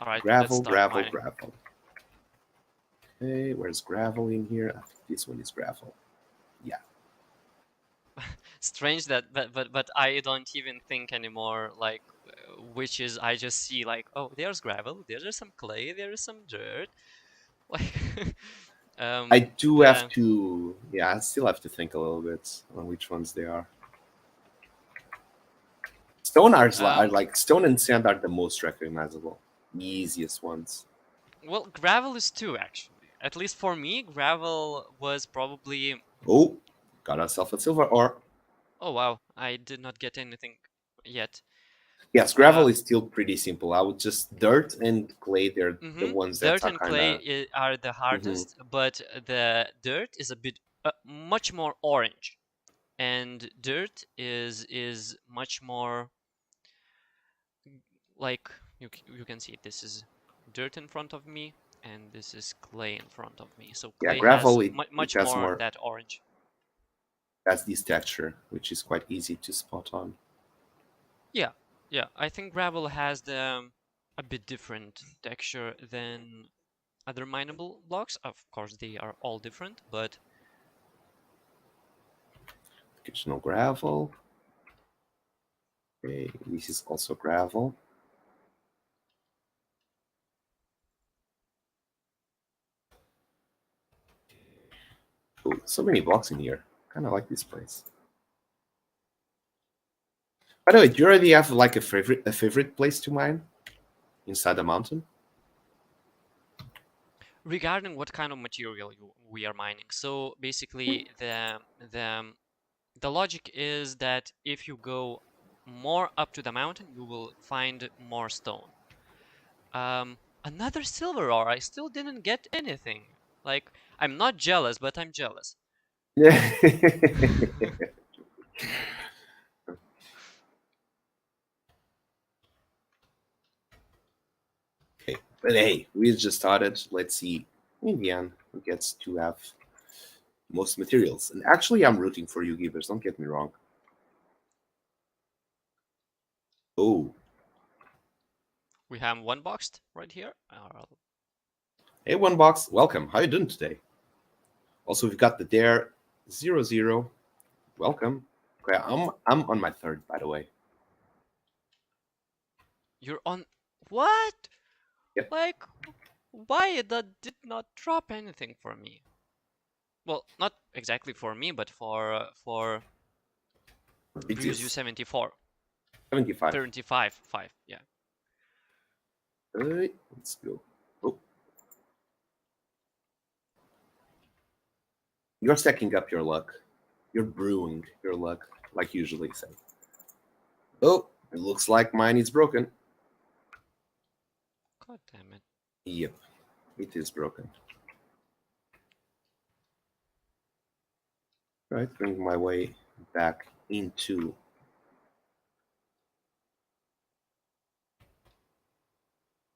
All right, let's Gravel, start gravel, mining. gravel. Okay, where's gravel in here? I think this one is gravel. Yeah. Strange that, but I don't even think anymore. Like, which is I just see like, oh, there's gravel, there's some clay, there is some dirt. Like, I do have the to, yeah, I still have to think a little bit on which ones they are. Stone are like stone and sand are the most recognizable, easiest ones. well, gravel is too actually. At least for me, gravel was probably. Oh, got ourselves a silver ore. Oh wow, I did not get anything yet. Yes, gravel is still pretty simple. I would just dirt and clay. They're the ones that Dirt are and kind clay of. are the Mhm. hardest, but the dirt is a bit much more orange, and dirt is much more like you can see this is dirt in front of me, and this is clay in front of me. So Yeah, clay has gravel it much has more more that orange. has this texture, which is quite easy to spot on. Yeah, yeah. I think gravel has the a bit different texture than other mineable blocks. Of course, they are all different, but Occasional gravel. Okay, this is also gravel. Oh, so many blocks in here. Kind of like this place. By the way, do you already have like a favorite place to mine inside the mountain? regarding what kind of material we are mining. So basically, the logic is that if you go more up to the mountain, you will find more stone. Another silver ore. I still didn't get anything. Like, I'm not jealous, but I'm jealous. Yeah. Okay, but hey, we just started. Let's see in the end who gets to have most materials. And actually, I'm rooting for you, Givers. Don't get me wrong. Oh, We have one boxed right here. hey, one box. Welcome. How you doing today? Also, we've got the Dare 00. Welcome. Okay, I'm on my third, by the way. You're on what? Yep. Like, why that did not drop anything for me? Well, not exactly for me, but for Bruce BTS U74. 75. 75, 5, yeah. Let's go. Oh, you're stacking up your luck. You're brewing your luck, like usually say. Oh, it looks like mine is broken. God damn it. Yep, it is broken. Right, bring my way back into.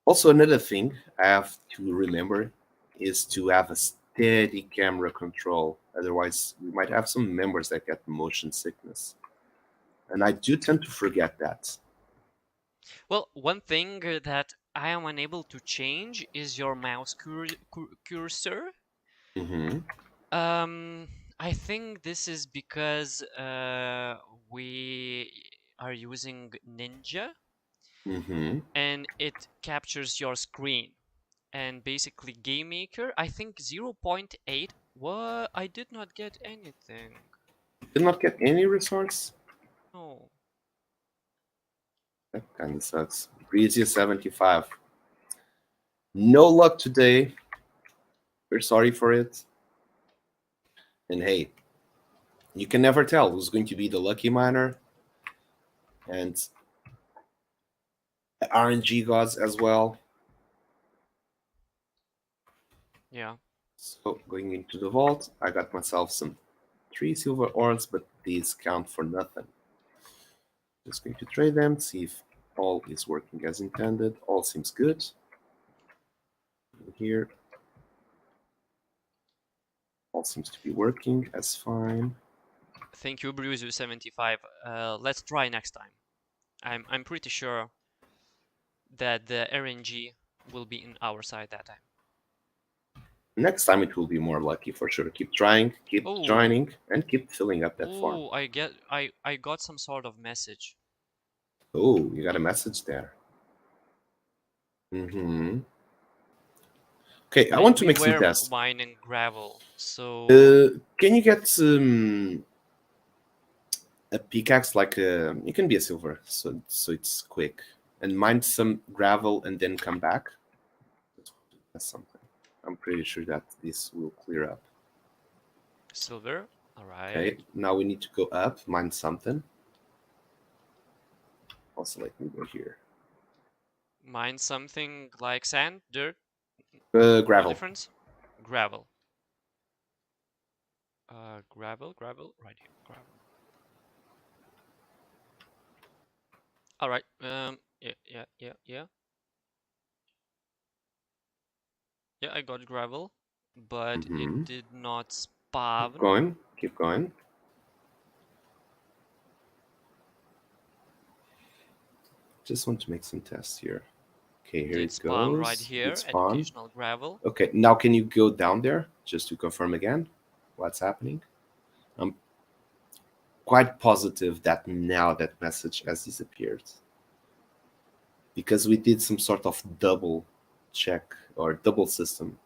Also, another thing I have to remember is to have a steady camera control. Otherwise, we might have some members that get motion sickness. And I do tend to forget that. Well, one thing that I am unable to change is your mouse cursor. Mm-hmm. Um, I think this is because we are using Ninja Mm-hmm. and it captures your screen. And basically, Game Maker, I think 0.8. What? I did not get anything. Did not get any resource? No. That kind of sucks. Breezy75. No luck today. We're sorry for it. And hey, you can never tell who's going to be the lucky miner. And RNG gods as well. Yeah. So going into the vault, I got myself some 3 silver ores, but these count for nothing. Just going to trade them, see if all is working as intended. All seems good. Here, all seems to be working as fine. Thank you, Bruiser75. Let's try next time. I'm pretty sure that the RNG will be in our side that time. Next time it will be more lucky for sure. Keep trying, keep Oh, joining, and keep filling up that form. oh, I got some sort of message. Oh, you got a message there. Mm-hmm. Okay, I want to We make some were tests. mining gravel, so Can you get a pickaxe like it can be a silver, so it's quick, and mine some gravel and then come back? That's something. I'm pretty sure that this will clear up. silver. All right. Okay, now we need to go up, mine something. Also, let me go here. Mine something like sand, dirt. No Gravel. difference. Gravel. Gravel. Right here. Gravel. All right. Yeah. Yeah, I got gravel, but it Mm-hmm. did not Keep spawn. going. Keep going. Just want to make some tests here. Okay, here Did it spawn right goes. here. It spawned. Educational gravel. Okay, now can you go down there just to confirm again what's happening? I'm quite positive that now that message has disappeared because we did some sort of double check or double system.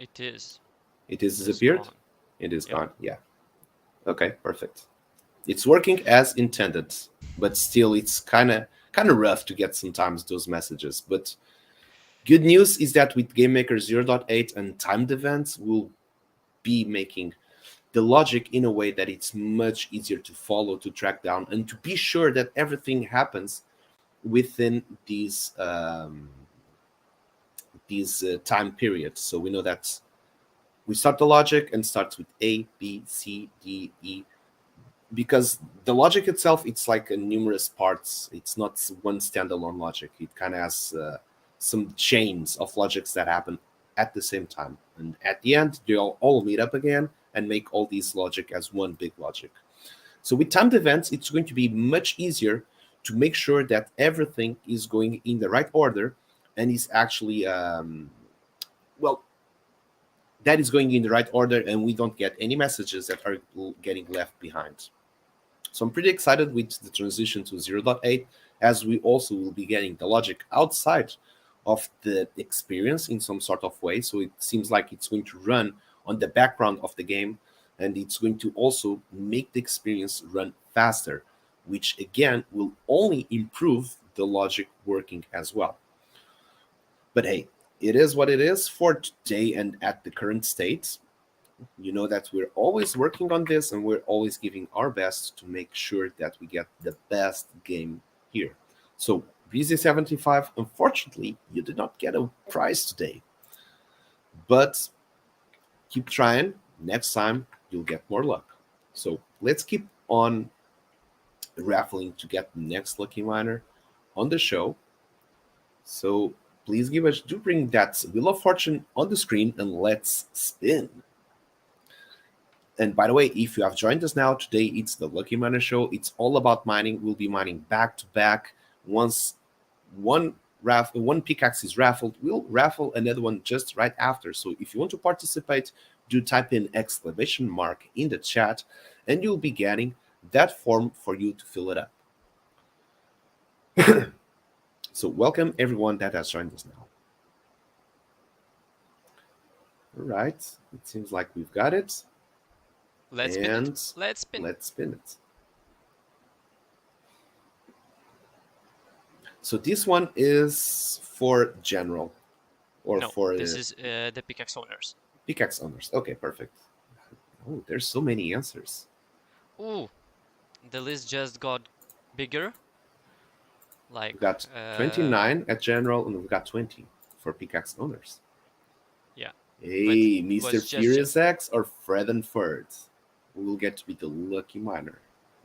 It is. It is It is disappeared? gone. It is Yep. gone. Yeah. Okay, perfect. It's working as intended, but still it's kind of rough to get sometimes those messages. But good news is that with GameMaker 0.8 and timed events, we'll be making the logic in a way that it's much easier to follow, to track down, and to be sure that everything happens within these time periods. So we know that we start the logic and starts with A, B, C, D, E, because the logic itself it's like a numerous parts. It's not one standalone logic. It kind of has some chains of logics that happen at the same time, and at the end they'll all meet up again and make all these logic as one big logic. So with timed events it's going to be much easier to make sure that everything is going in the right order and is actually well, that is going in the right order and we don't get any messages that are getting left behind. So I'm pretty excited with the transition to 0.8, as we also will be getting the logic outside of the experience in some sort of way. So it seems like it's going to run on the background of the game, and it's going to also make the experience run faster, which again will only improve the logic working as well. But hey, it is what it is for today and at the current state. You know that we're always working on this and we're always giving our best to make sure that we get the best game here. So BZ75, unfortunately you did not get a prize today, but keep trying. Next time you'll get more luck. So let's keep on raffling to get the next lucky miner on the show. So please give us, do bring that wheel of fortune on the screen and let's spin. And by the way, if you have joined us now, today it's the Lucky Miner Show. It's all about mining. We'll be mining back to back. Once one pickaxe is raffled, we'll raffle another one just right after. So if you want to participate, do type in exclamation mark in the chat, and you'll be getting that form for you to fill it up. So welcome everyone that has joined us now. All right, it seems like we've got it. Let's spin it. Let's spin. Let's spin it. So this one is for general, or No, for this is the pickaxe owners. pickaxe owners. Okay, perfect. Oh, there's so many answers. Ooh, the list just got bigger. Like We got 29 at general, and we got 20 for pickaxe owners. Yeah. Hey, It Mr. was Furious X or Fred and Ferd? We will get to be the lucky miner.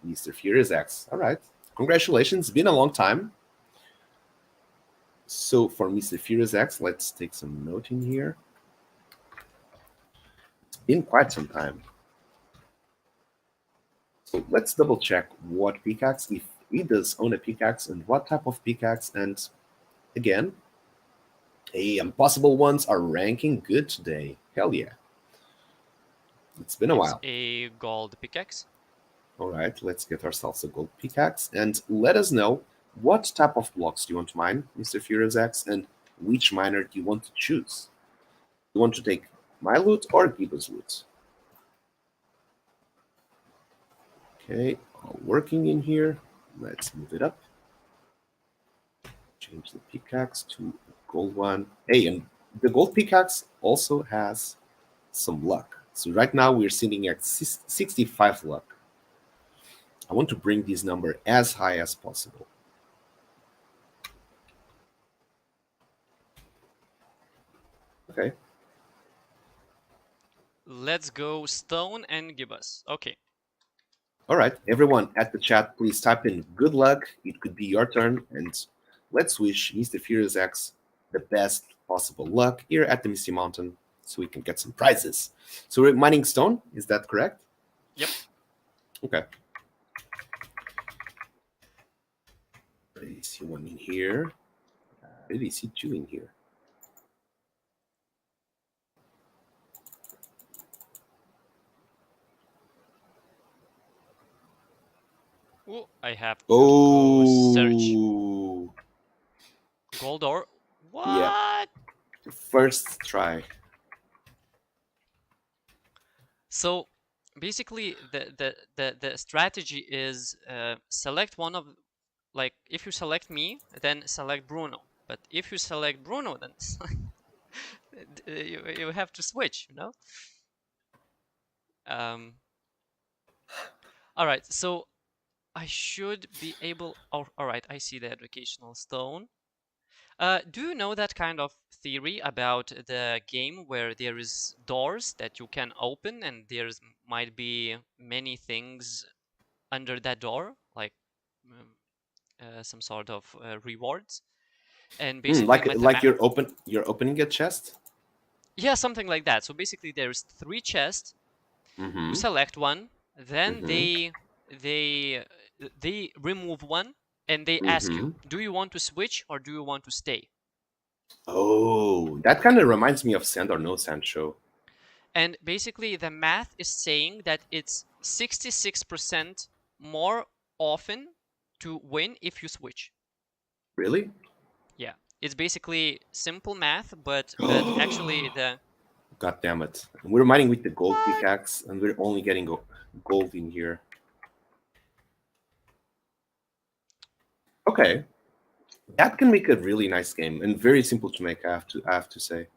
Mr. Furious X. All right. Congratulations. It's been a long time. So for Mr. Furious X, let's take some note in here. It's been quite some time. So let's double check what pickaxe, if he does own a pickaxe, and what type of pickaxe. And again, Hey, impossible ones are ranking good today. Hell yeah. It's been a It's while. a gold pickaxe. All right, let's get ourselves a gold pickaxe and let us know what type of blocks do you want to mine, Mr. Furious X, and which miner do you want to choose? You want to take my loot or Giba's loot? Okay, all working in here. Let's move it up. Change the pickaxe to a gold one. Hey, and the gold pickaxe also has some luck. So right now we're sitting at 65 luck. I want to bring this number as high as possible. Okay. Let's go stone and gibbous. Okay. All right, everyone at the chat, please type in good luck. It could be your turn, and let's wish Mr. Furious X the best possible luck here at the Misty Mountain so we can get some prizes. So we're mining stone, is that correct? Yep. Okay. I see one in here. I see two in here. Oh, I have to go search. Gold ore? What? Yeah. First try. So basically the strategy is select one of, like, if you select me, then select Bruno. But if you select Bruno, then you have to switch, you know? All right, so I should be able... Oh, all right, I see the educational stone. Do you know that kind of theory about the game where there is doors that you can open and there's might be many things under that door, like some sort of rewards, and basically Like you're opening a chest? Yeah, something like that. So basically there's 3 chests. Mm-hmm. You select one, then Mm-hmm. they remove one and they ask you, do you want to switch or do you want to stay? Oh, that kind of reminds me of Sand or No Sand show. And basically the math is saying that it's 66% more often to win if you switch. Really? Yeah, it's basically simple math, but actually the... God damn it. We're mining with the gold What? pickaxe and we're only getting gold in here. Okay. That can make a really nice game and very simple to make, I have to say.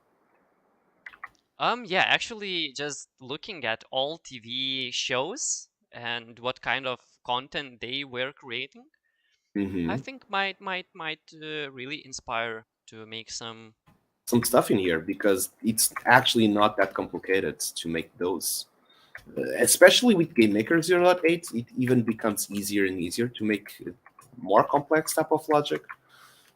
Yeah, actually just looking at all TV shows and what kind of content they were creating, I think might really inspire to make some stuff in here because it's actually not that complicated to make those. Especially with Game Maker 0.8, it even becomes easier and easier to make more complex type of logic.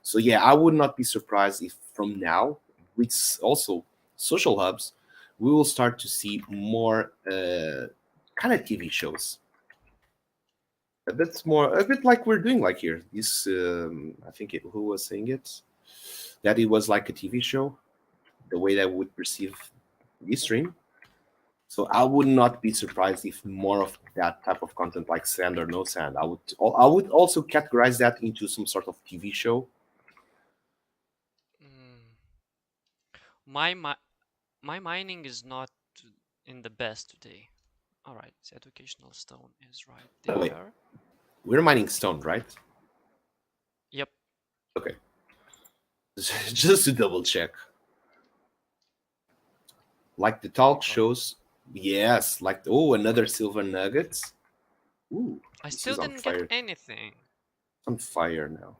So yeah, I would not be surprised if from now, with also social hubs, we will start to see more kind of TV shows. That's more a bit like we're doing like here. This I think who was saying it, that it was like a TV show, the way that I would perceive this stream. So I would not be surprised if more of that type of content, like Sand or No Sand, I would also categorize that into some sort of TV show. my mining is not in the best today. All right, the educational stone is right Oh, wait. there. We're mining stone, right? Yep. Okay. Just to double check. Like the talk shows, yes. Like another silver nuggets. Ooh, I this still is on didn't fire. get anything. On fire now.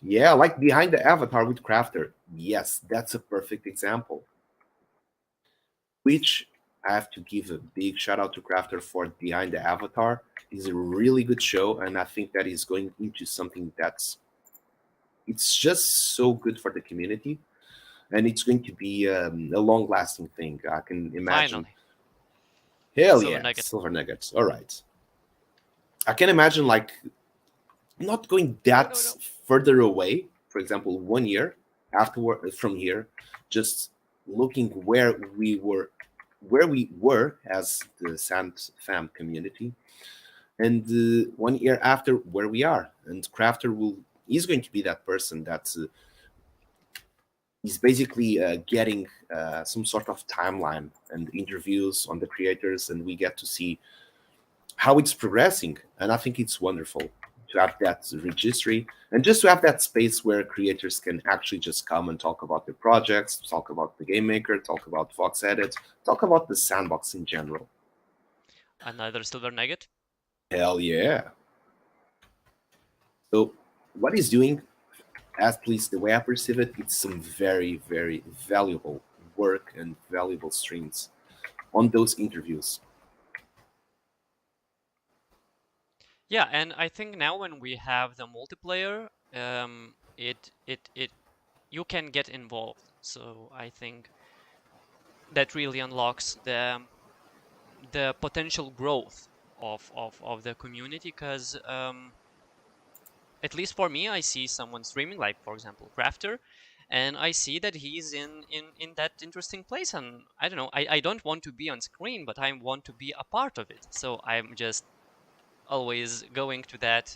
Yeah, like behind the avatar with Crafter. Yes, that's a perfect example. Which I have to give a big shout out to Crafter for Behind the Avatar. It's a really good show, and I think that is going into something it's just so good for the community, and it's going to be a long-lasting thing. I can imagine. Finally. Hell Silver yeah, nugget. silver nuggets. All right. I can imagine like not going that No. further away. For example, 1 year, afterward from here, just looking where we were as the Sand Fam community, and 1 year after where we are. And Crafter will is going to be that person that is basically getting some sort of timeline and interviews on the creators, and we get to see how it's progressing. And I think it's wonderful to have that registry and just to have that space where creators can actually just come and talk about their projects, talk about the game maker, talk about Fox Edit, talk about the sandbox in general. Another silver nugget. Hell yeah. So what he's doing, at least the way I perceive it, it's some very, very valuable work and valuable streams on those interviews. Yeah, and I think now when we have the multiplayer, it you can get involved. So I think that really unlocks the potential growth of the community, because at least for me, I see someone streaming, like for example Crafter, and I see that he's in that interesting place, and I don't know, I don't want to be on screen, but I want to be a part of it. So I'm just always going to that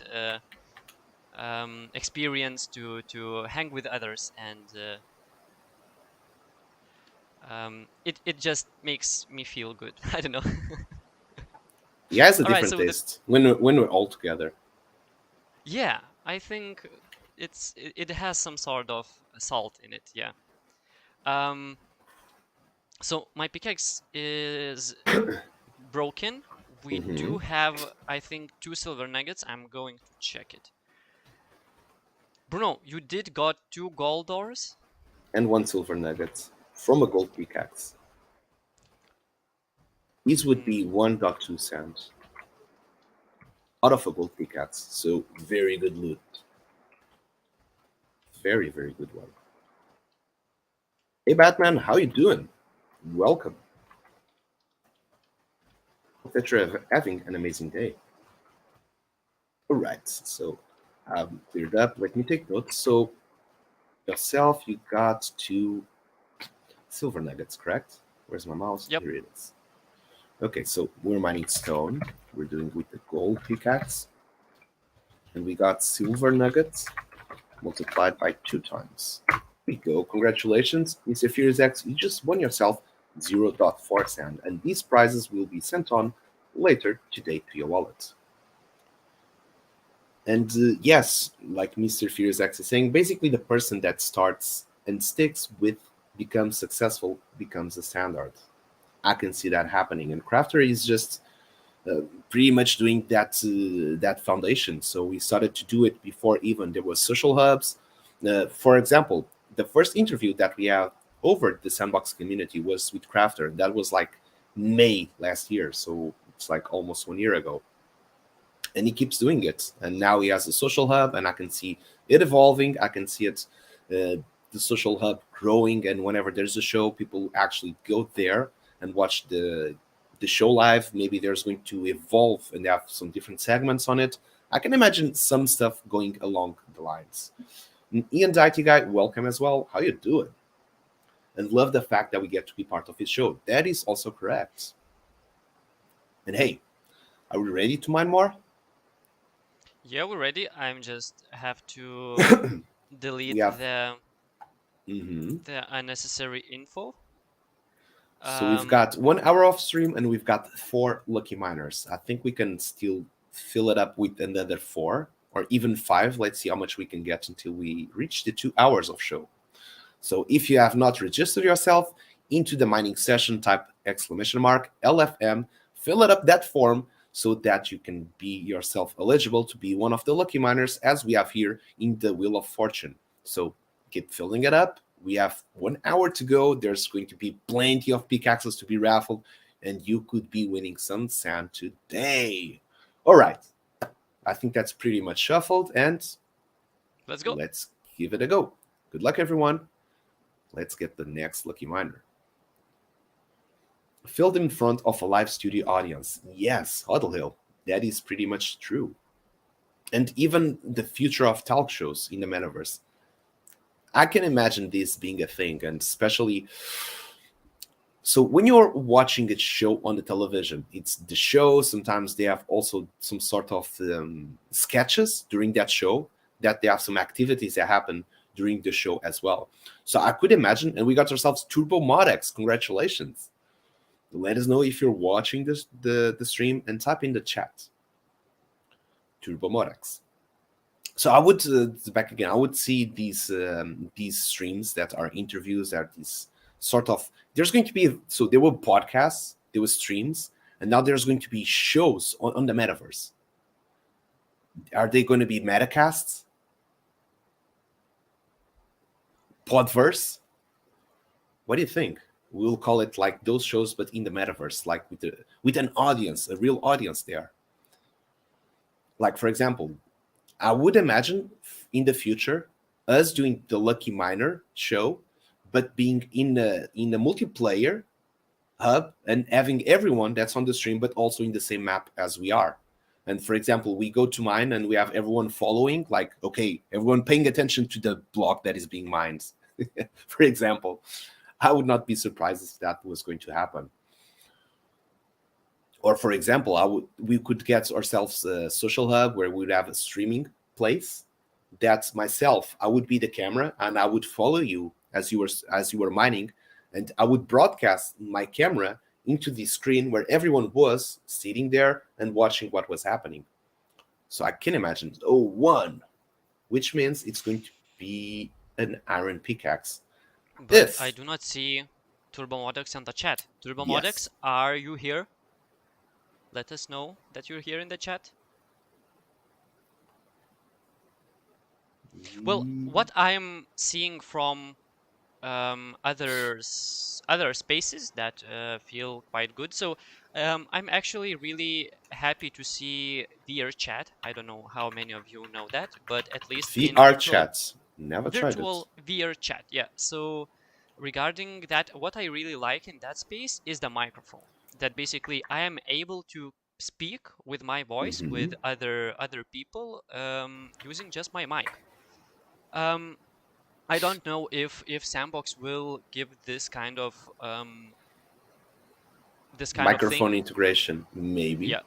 experience to hang with others, and it just makes me feel good. I don't know. He has a All right, different so taste when we're all together. yeah, I think it has some sort of salt in it. Yeah. Um. So my pickaxe is broken. We do have, I think, 2 silver nuggets. I'm going to check it. Bruno, you did got 2 gold ores? And 1 silver nugget from a gold pickaxe. These would be 1.2 cents out of a gold pickaxe. So very good loot. Very, very good one. Hey Batman, how you doing? Welcome. Hope that you're having an amazing day. All right, so cleared up. Let me take notes. So yourself, you got 2 silver nuggets, correct? Where's my mouse? Yep. Here it is. Okay, so we're mining stone. We're doing with the gold pickaxe. And we got silver nuggets multiplied by 2 times. There we go. Congratulations, Mr. Furious X. You just won yourself 0.4 sand. And these prizes will be sent on later today to your wallet. And yes, like Mr. Furious X is saying, basically the person that starts and sticks with becomes successful, becomes a standard. I can see that happening, and Crafter is just pretty much doing that foundation. So we started to do it before even there was social hubs. For example, the first interview that we have over the sandbox community was with Crafter. That was like May last year, so it's like almost 1 year ago. And he keeps doing it, and now he has a social hub, and I can see it evolving. I can see it, the social hub growing, and whenever there's a show, people actually go there and watch the show live. Maybe there's going to evolve and have some different segments on it. I can imagine some stuff going along the lines. And Ian the IT guy, welcome as well. How you doing? And love the fact that we get to be part of his show. That is also correct. And hey, are we ready to mine more? Yeah, we're ready. I'm just have to delete the unnecessary info. So we've got 1 hour off stream and we've got 4 lucky miners. I think we can still fill it up with another 4 or even 5. Let's see how much we can get until we reach the 2 hours of show. So if you have not registered yourself into the mining session, type !LFM, fill it up that form so that you can be yourself eligible to be one of the lucky miners as we have here in the Wheel of Fortune. So keep filling it up. We have 1 hour to go. There's going to be plenty of pickaxes to be raffled, and you could be winning some sand today. All right. I think that's pretty much shuffled, and let's go. Let's give it a go. Good luck, everyone. Let's get the next lucky miner. Filled in front of a live studio audience. Yes, Huddle Hill. That is pretty much true. And even the future of talk shows in the metaverse. I can imagine this being a thing, and especially so when you're watching a show on the television, it's the show. Sometimes they have also some sort of sketches during that show, that they have some activities that happen during the show as well. So I could imagine, and we got ourselves Turbo Modex. Congratulations! Let us know if you're watching the stream, and type in the chat Turbo Modex. So I would back again. I would see these streams that are interviews, that these sort of, there's going to be, so there were podcasts, there were streams, and now there's going to be shows on the metaverse. Are they going to be metacasts? Podverse? What do you think? We'll call it like those shows, but in the metaverse, like with an audience, a real audience there. Like, for example, I would imagine in the future us doing the Lucky Miner show, but being in the multiplayer hub and having everyone that's on the stream, but also in the same map as we are. And for example, we go to mine and we have everyone following, like, okay, everyone paying attention to the block that is being mined. For example, I would not be surprised if that was going to happen. Or for example, we could get ourselves a social hub where we would have a streaming place. That's myself. I would be the camera and I would follow you as you were mining, and I would broadcast my camera into the screen where everyone was sitting there and watching what was happening. So I can imagine 01, which means it's going to be an iron pickaxe. But I do not see Turbo Modex in the chat. Turbo Modex, Yes. are you here? Let us know that you're here in the chat. Well, what I'm seeing from other spaces that feel quite good. So I'm actually really happy to see VR chat. I don't know how many of you know that, but at least in VR virtual, chats. Never tried it. virtual VR chat. Yeah. So regarding that, what I really like in that space is the microphone. That basically I am able to speak with my voice with other people using just my mic. I don't know if Sandbox will give this kind of Microphone thing. integration, maybe. Yeah.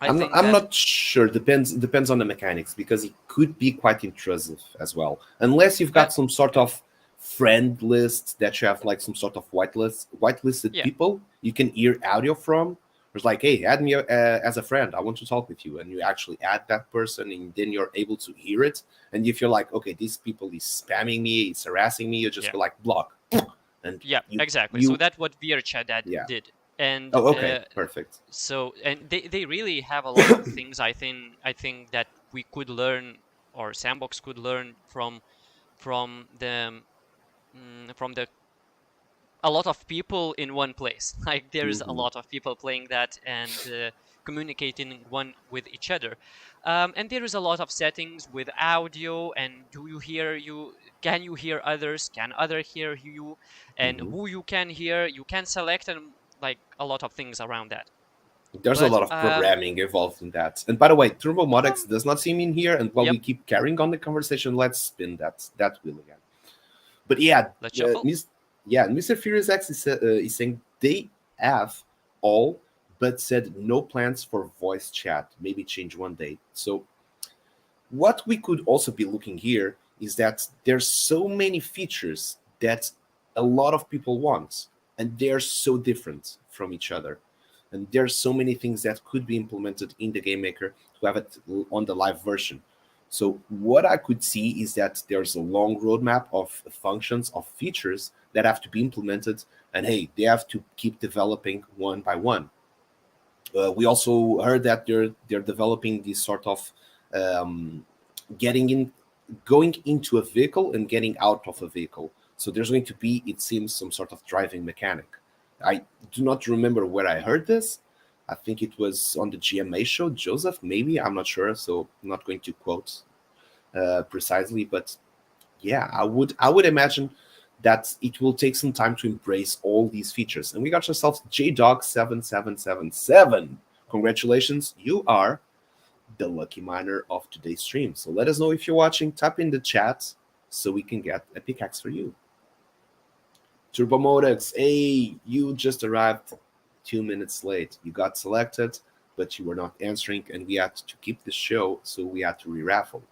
I'm not sure. Depends on the mechanics, because it could be quite intrusive as well. Unless you've got some sort of friend list that you have, like some sort of whitelisted people you can hear audio from. It's like, hey, add me as a friend. I want to talk with you, and you actually add that person, and then you're able to hear it. And if you're like, okay, these people is spamming me, it's harassing me, you just go like block. And exactly. So that's what VRChat did. And okay, perfect. So, and they really have a lot of things. I think that we could learn, or Sandbox could learn from the a lot of people in one place. Like there's a lot of people playing that and communicating one with each other. And there is a lot of settings with audio, and can you hear others? Can others hear you? And who you can hear, you can select, and like a lot of things around that. There's a lot of programming involved in that. And by the way, Turbo Modex does not seem in here. And while we keep carrying on the conversation, let's spin that wheel again. But yeah, Mr. Furious X is saying they have all but said no plans for voice chat. Maybe change one day. So what we could also be looking here is that there's so many features that a lot of people want, and they're so different from each other. And there's so many things that could be implemented in the Game Maker to have it on the live version. So what I could see is that there's a long roadmap of functions, of features that have to be implemented, and hey, they have to keep developing one by one. We also heard that they're developing this sort of going into a vehicle and getting out of a vehicle. So there's going to be, it seems, some sort of driving mechanic. I do not remember where I heard this. I think it was on the GMA show, Joseph, maybe, I'm not sure, so I'm not going to quote precisely, but yeah, I would imagine that it will take some time to embrace all these features. And we got ourselves JDog7777. Congratulations, you are the lucky miner of today's stream. So let us know if you're watching. Type in the chat so we can get a pickaxe for you. Turbo Modex, hey, you just arrived 2 minutes late. You got selected, but you were not answering, and we had to keep the show, so we had to re-raffle.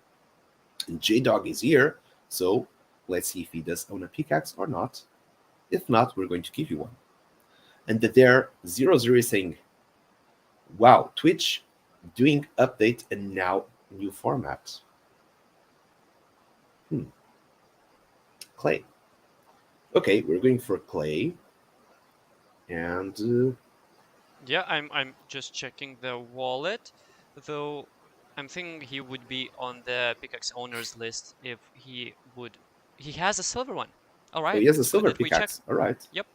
And J-Dog is here, so let's see if he does own a pickaxe or not. If not, we're going to give you one. And there, 00 is saying, wow, Twitch doing update and now new format. Clay. Okay, we're going for Clay. And Yeah, I'm just checking the wallet, though I'm thinking he would be on the Pickaxe owners list if he would. He has a silver one. All right. he has a Good silver that we checked. pickaxe. All right. Yep.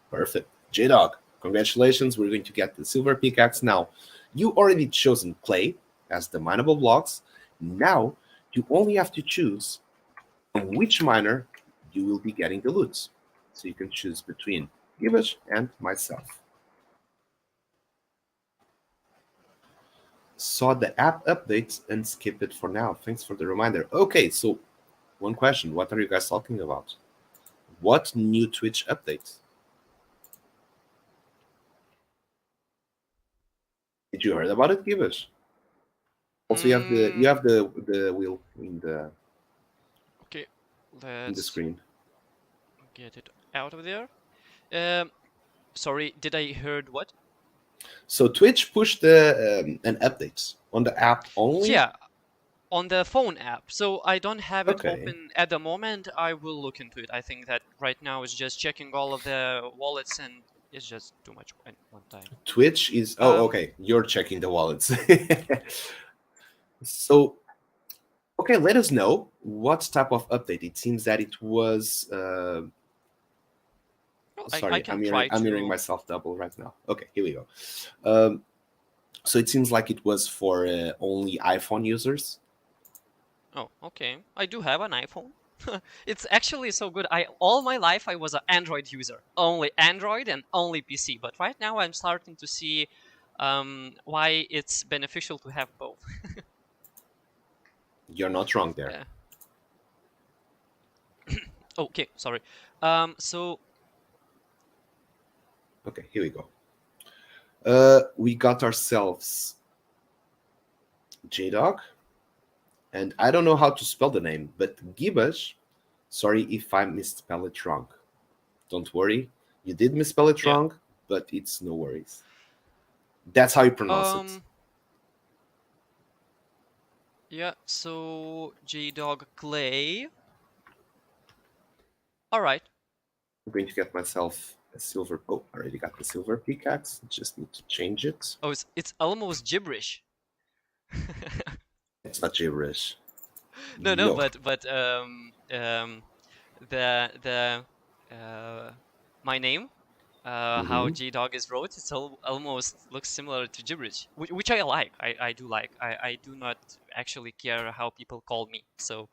Perfect. J-Dog, congratulations. We're going to get the silver pickaxe now. You already chosen Clay as the mineable blocks. Now you only have to choose from which miner you will be getting the loot. So you can choose between Gibbous and myself. Saw the app updates and skip it for now. Thanks for the reminder. Okay, so one question. What are you guys talking about? What new Twitch updates? Did you heard about it, Gibbous? Also, you have the wheel in the Okay, in the let's screen. get it out of there. Sorry, did I heard what? So Twitch pushed an update on the app only. Yeah, on the phone app. So I don't have it Okay. open at the moment. I will look into it. I think that right now is just checking all of the wallets, and it's just too much at one time. Twitch is okay. You're checking the wallets. So okay, let us know what type of update. It seems that it was. Well, Sorry, I can I'm hearing myself double right now. Okay, here we go. So it seems like it was for only iPhone users. Oh, okay. I do have an iPhone. It's actually so good. All my life I was an Android user, only Android and only PC. But right now I'm starting to see why it's beneficial to have both. You're not wrong there. Okay, sorry. So okay, here we go. We got ourselves J-Dog, and I don't know how to spell the name, but Gibbous, sorry if I misspell it wrong. Don't worry, you did misspell it wrong, but it's no worries. That's how you pronounce it. Yeah, so J-Dog Clay. All right. I'm going to get myself a silver. Oh, I already got the silver pickaxe. Just need to change it. Oh, it's almost gibberish. It's not gibberish. No, but my name, how J-Dog is wrote, it's almost looks similar to gibberish, which I like. I do like. I do not actually care how people call me. So,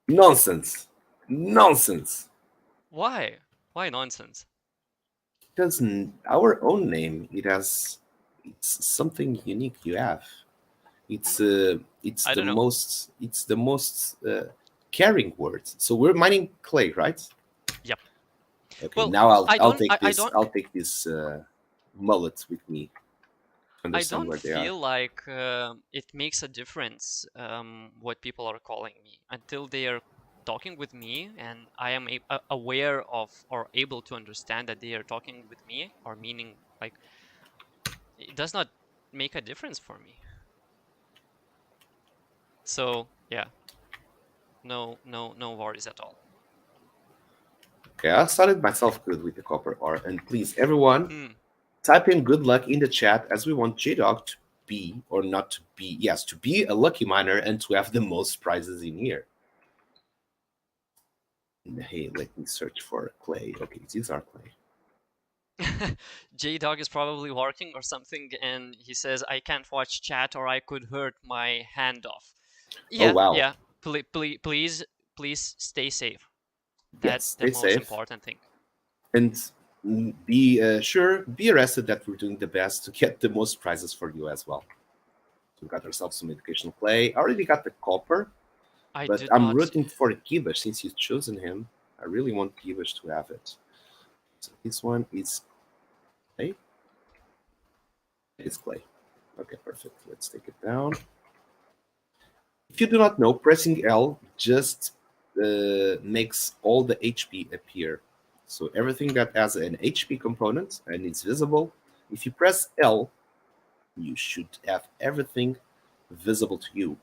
nonsense. Why? Why nonsense? Because our own name, it's something unique you have. It's the most caring word. So we're mining clay, right? Yep. Okay. Well, now I'll take this mullet with me. I don't feel like it makes a difference what people are calling me until they are talking with me and I am aware of or able to understand that they are talking with me, or meaning like it does not make a difference for me. So yeah, no worries at all. Okay, I started myself good with the copper ore, and please everyone type in good luck in the chat, as we want J-Dog to be, or not to be, yes, to be a lucky miner and to have the most prizes in here. Hey, let me search for clay. Okay, these are clay. J-Dog is probably working or something, and he says, I can't watch chat or I could hurt my hand off. Yeah, oh, wow. Yeah, please stay safe. That's the most important thing. And be be arrested that we're doing the best to get the most prizes for you as well. So we got ourselves some educational clay. I already got the copper. I But did I'm not. rooting for Gibbous since you've chosen him. I really want Gibbous to have it. So this one is clay. It's clay. Okay, perfect. Let's take it down. If you do not know, pressing L just makes all the HP appear. So everything that has an HP component and is visible, if you press L, you should have everything visible to you.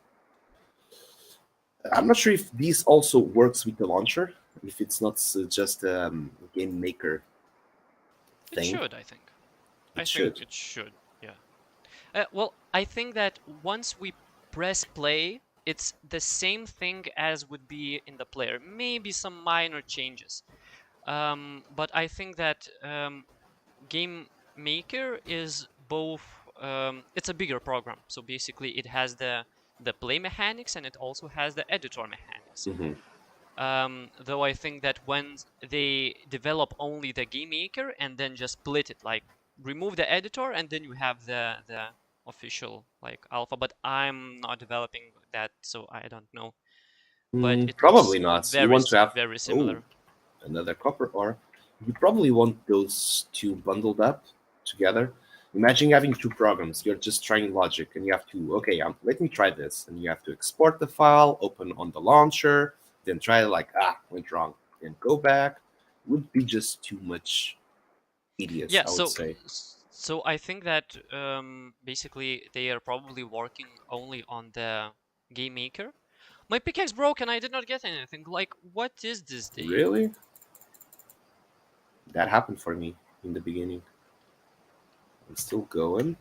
I'm not sure if this also works with the launcher, if it's not just a game maker It thing. should, I think. I It think should. it should. Yeah. Well, I think that once we press play, it's the same thing as would be in the player. Maybe some minor changes. But I think that Game Maker is both. It's a bigger program, so basically it has the play mechanics and it also has the editor mechanics. Hmm. Though I think that when they develop only the game maker and then just split it, like remove the editor and then you have the official like alpha. But I'm not developing that, so I don't know. But it looks Probably not. You very want to have very oh similar. another copper ore. You probably want those two bundled up together. Imagine having two programs. You're just trying logic, and you have to okay. Let me try this, and you have to export the file, open on the launcher, then try like went wrong, then go back. Would be just too much tedious, Yeah, I would say. so I think that basically they are probably working only on the game maker. My pickaxe broke and I did not get anything. Like, what is this day? Really, that happened for me in the beginning. I'm still going,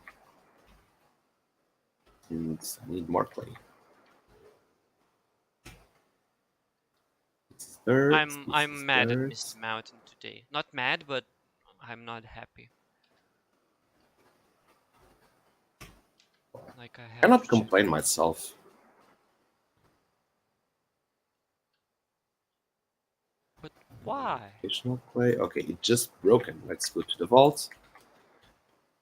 and I need more clay. It's dirt. This is I'm mad at dirt. Misty Mountain today. Not mad, but I'm not happy. Like I have Cannot to check. complain myself. But why? Additional clay. Okay, it just broken. Let's go to the vault.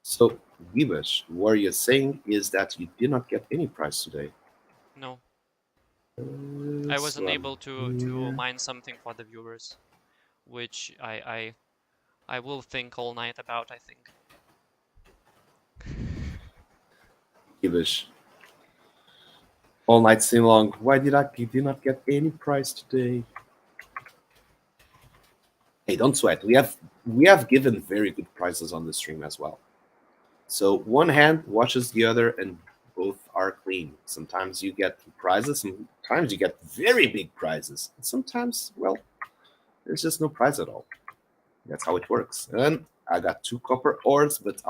So, Givesh, what you're saying is that you did not get any prize today. No, I was So I'm unable to here. mine something for the viewers, which I will think all night about, I think. Givesh. All night seem long. Why you did not get any prize today? Hey, don't sweat. We have given very good prizes on the stream as well. So one hand washes the other, and both are clean. Sometimes you get prizes, sometimes you get very big prizes. And sometimes, well, there's just no prize at all. That's how it works. And I got 2 copper ores, but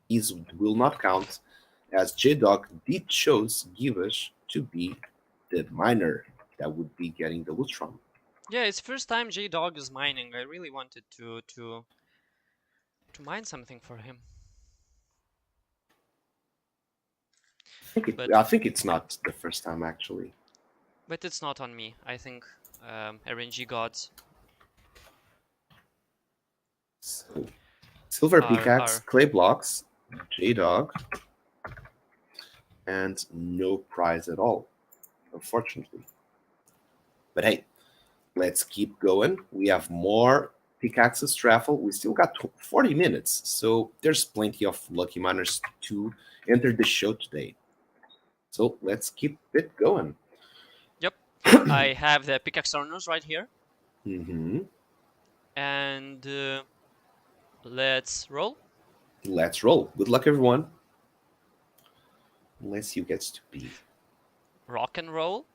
these will not count, as J-Dog did chose Givesh to be the miner that would be getting the loot from. Yeah, it's first time J Dog is mining. I really wanted to mine something for him. But I think it's not the first time actually. it's not on me. I think RNG gods So, silver are pickaxe, clay blocks, J-Dog, and no prize at all, unfortunately. But hey, let's keep going. We have more pickaxes to raffle. We still got 40 minutes, so there's plenty of lucky miners to enter the show today. So let's keep it going. Yep. I have the pickaxe owners right here. Mm-hmm. And let's roll. Let's roll. Good luck, everyone. Unless you get to be Rock and roll.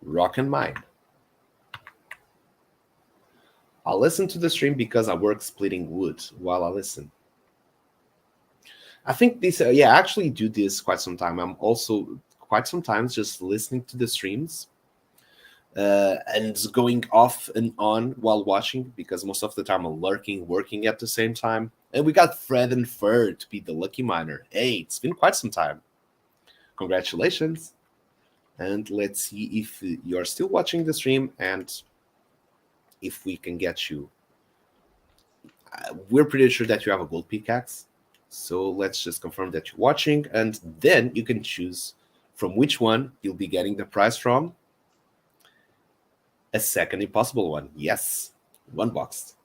rock and mine. I'll listen to the stream because I work splitting wood while I listen. I think this, I actually do this quite some time. I'm also quite sometimes just listening to the streams and going off and on while watching because most of the time I'm lurking, working at the same time. And we got Fred and Fur to be the lucky miner. Hey, it's been quite some time. Congratulations. And let's see if you're still watching the stream and if we can get you. We're pretty sure that you have a gold pickaxe. So let's just confirm that you're watching, and then you can choose from which one you'll be getting the prize from. A second impossible one. Yes, one box.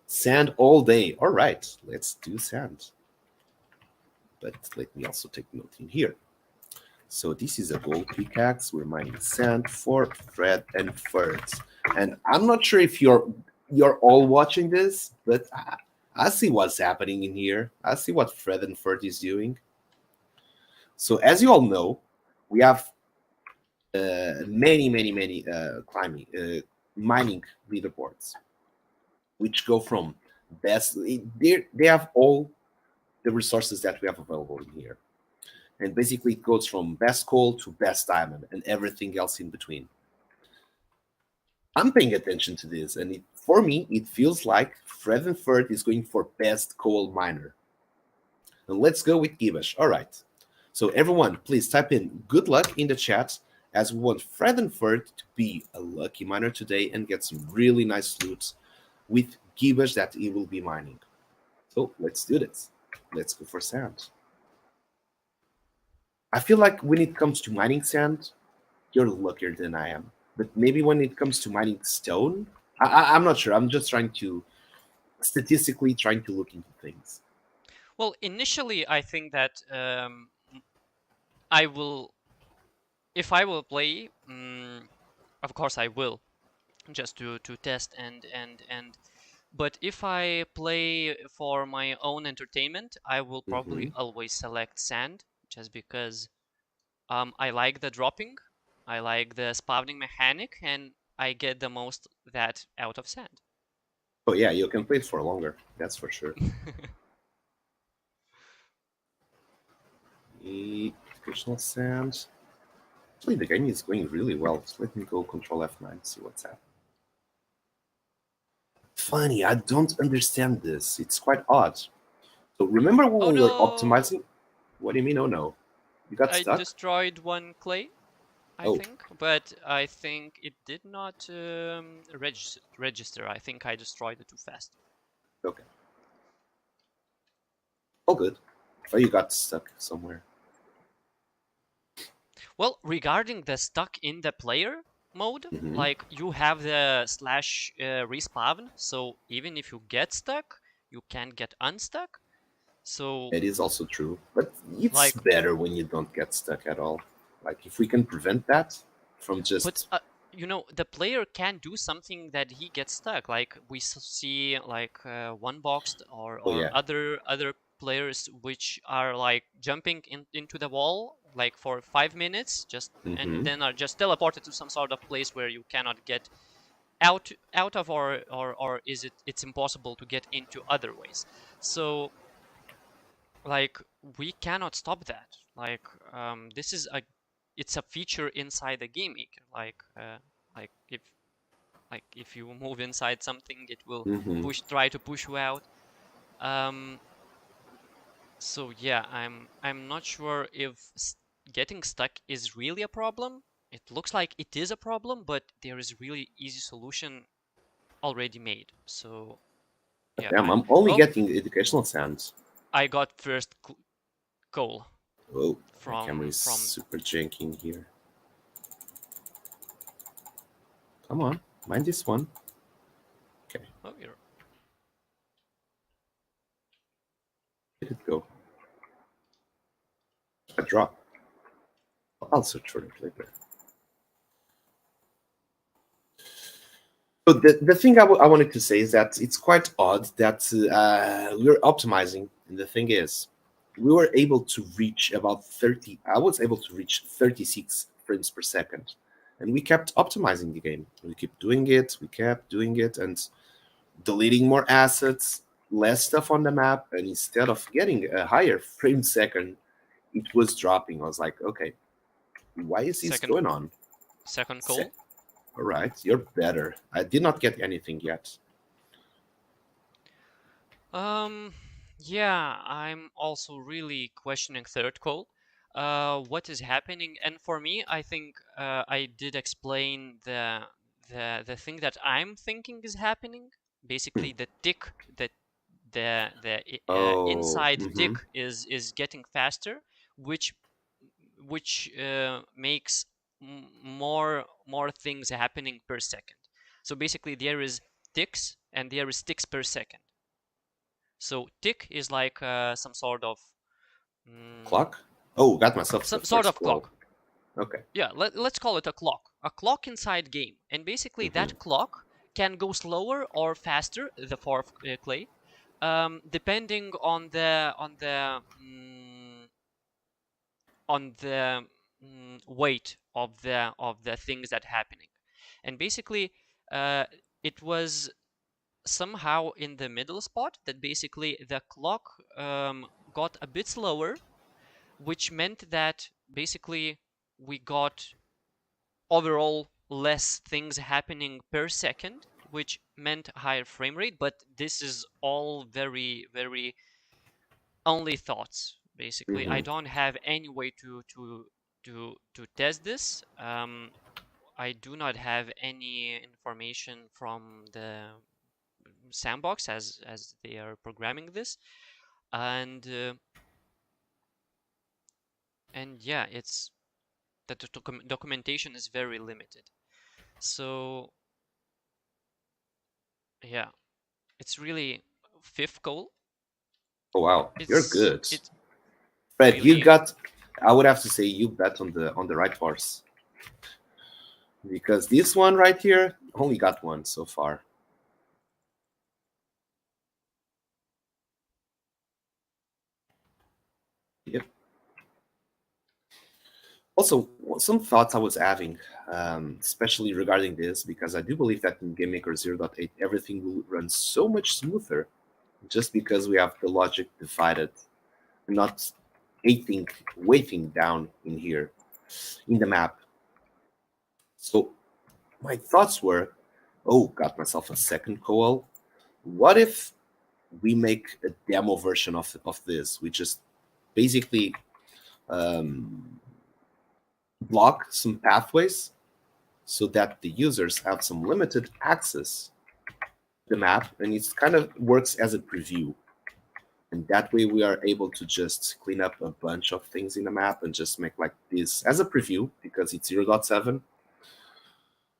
Sand all day. All right, let's do sand. But let me also take note in here. So this is a gold pickaxe. We're mining sand for Fred and Fert. And I'm not sure if you're all watching this, but I see what's happening in here. I see what Fred and Fert is doing. So as you all know, we have many mining leaderboards, which go from best. They have all the resources that we have available in here. And basically, it goes from best coal to best diamond and everything else in between. I'm paying attention to this, and for me, it feels like Fred and Ferd is going for best coal miner. And let's go with Gibash. All right. So everyone, please type in good luck in the chat, as we want Fred and Ferd to be a lucky miner today and get some really nice loot with Gibash that he will be mining. So let's do this. Let's go for sand. I feel like when it comes to mining sand, you're luckier than I am. But maybe when it comes to mining stone, I'm not sure. I'm just statistically trying to look into things. Well, initially, I think that if I will play, of course I will, just to test and. But if I play for my own entertainment, I will probably always select sand, just because I like the dropping, I like the spawning mechanic, and I get the most that out of sand. Oh yeah, you can play it for longer. That's for sure. Educational sand. Actually, the game is going really well. So let me go Control F9, see what's happening. Funny, I don't understand this. It's quite odd. So remember when we were optimizing? What do you mean? Oh no, you got stuck. I destroyed one clay, I think, but I think it did not register. I think I destroyed it too fast. Okay. All good. Oh, you got stuck somewhere. Well, regarding the stuck in the player mode, like you have the slash respawn, so even if you get stuck, you can get unstuck. So it is also true, but it's like, better when you don't get stuck at all. Like if we can prevent that from just. But you know, the player can do something that he gets stuck. Like we see, like one boxed or other players which are like jumping into the wall like for 5 minutes, just and then are just teleported to some sort of place where you cannot get out of, or is it's impossible to get into other ways. So like we cannot stop that. Like this is it's a feature inside the game maker. Like if you move inside something, it will try to push you out. So yeah, I'm not sure if getting stuck is really a problem. It looks like it is a problem, but there is really easy solution already made. So yeah, damn, I'm only getting educational sands. I got first coal. Oh, my camera is super janky here. Come on, mind this one. Okay. Oh, you're... Where did it go? A drop. I'll search for it later. So the thing I wanted to say is that it's quite odd that we're optimizing, and the thing is, we were able to reach about 30. I was able to reach 36 frames per second, and we kept optimizing the game. We kept doing it. We kept doing it, and deleting more assets, less stuff on the map, and instead of getting a higher frame second, it was dropping. I was like, okay, why is this going on? Second call. All right, you're better. I did not get anything yet. Yeah, I'm also really questioning third call. What is happening? And for me, I think I did explain the thing that I'm thinking is happening. Basically, the tick that the inside tick is getting faster, which which makes more things happening per second. So basically, there is ticks and there is ticks per second. So tick is like some sort of Clock? Oh, got myself the some first sort of scroll. clock. Okay. Yeah, let's call it a clock inside game, and basically that clock can go slower or faster, the fourth clay, depending on the weight of the things that happening. And basically it was somehow in the middle spot that basically the clock got a bit slower, which meant that basically we got overall less things happening per second, which meant higher frame rate. But this is all very, very only thoughts. Basically, I don't have any way to test this. I do not have any information from the sandbox as they are programming this, and yeah, it's that the documentation is very limited. So yeah, it's really fifth goal. Oh wow, you're good. It's Fred, you really got, I would have to say you bet on the right horse. Because this one right here only got one so far. Yep. Also, some thoughts I was having, especially regarding this, because I do believe that in GameMaker 0.8 everything will run so much smoother, just because we have the logic divided, not weighting down in here, in the map. So my thoughts were, oh, got myself a second coal. What if we make a demo version of this? We just basically block some pathways so that the users have some limited access to the map, and it kind of works as a preview. And that way we are able to just clean up a bunch of things in the map and just make like this as a preview, because it's 0.7.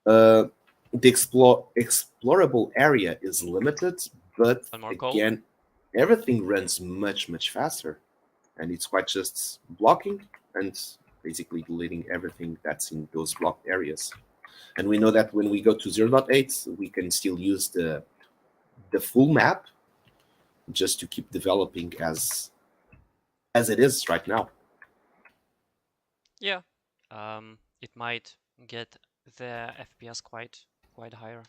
The explorable area is limited, but again, everything runs much faster, and it's quite just blocking and basically deleting everything that's in those blocked areas. And we know that when we go to 0.8, we can still use the full map just to keep developing as it is right now. Yeah, it might get the FPS quite higher.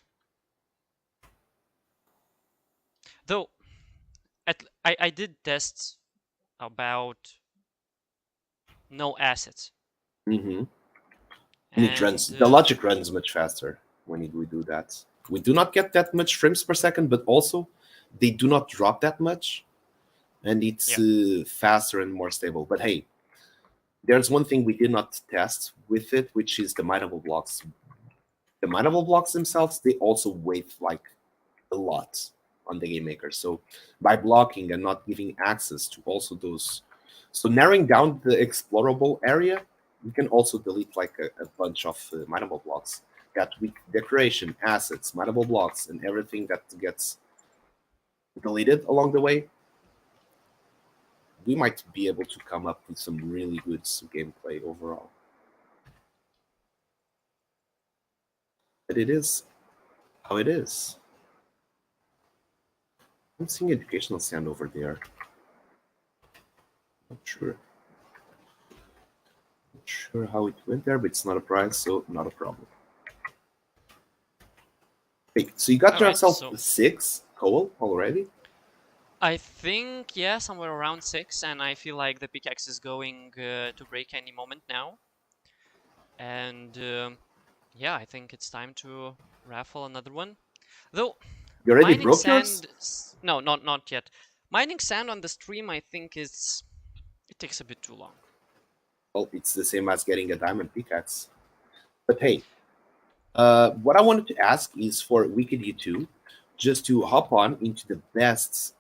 Though, I did tests about no assets. Mm-hmm. And it runs, the logic runs much faster when we do that. We do not get that much frames per second, but also they do not drop that much, and it's faster and more stable. But hey, there's one thing we did not test with it, which is the mineable blocks. The mineable blocks themselves, they also weigh like a lot on the game maker. So by blocking and not giving access to also those, so narrowing down the explorable area, we can also delete like a bunch of mineable blocks. That weak decoration, assets, mineable blocks, and everything that gets deleted along the way, we might be able to come up with some really good gameplay overall. But it is how it is. I'm seeing educational sand over there. Not sure. Not sure how it went there, but it's not a prize, so not a problem. Wait, so you got yourself 6 coal already? I think, yeah, somewhere around 6, and I feel like the pickaxe is going to break any moment now. And yeah, I think it's time to raffle another one. Though, you already broke sand, yours? No, not yet. Mining sand on the stream, I think it takes a bit too long. Well, it's the same as getting a diamond pickaxe. But hey, what I wanted to ask is for Wicked U2 just to hop on into the best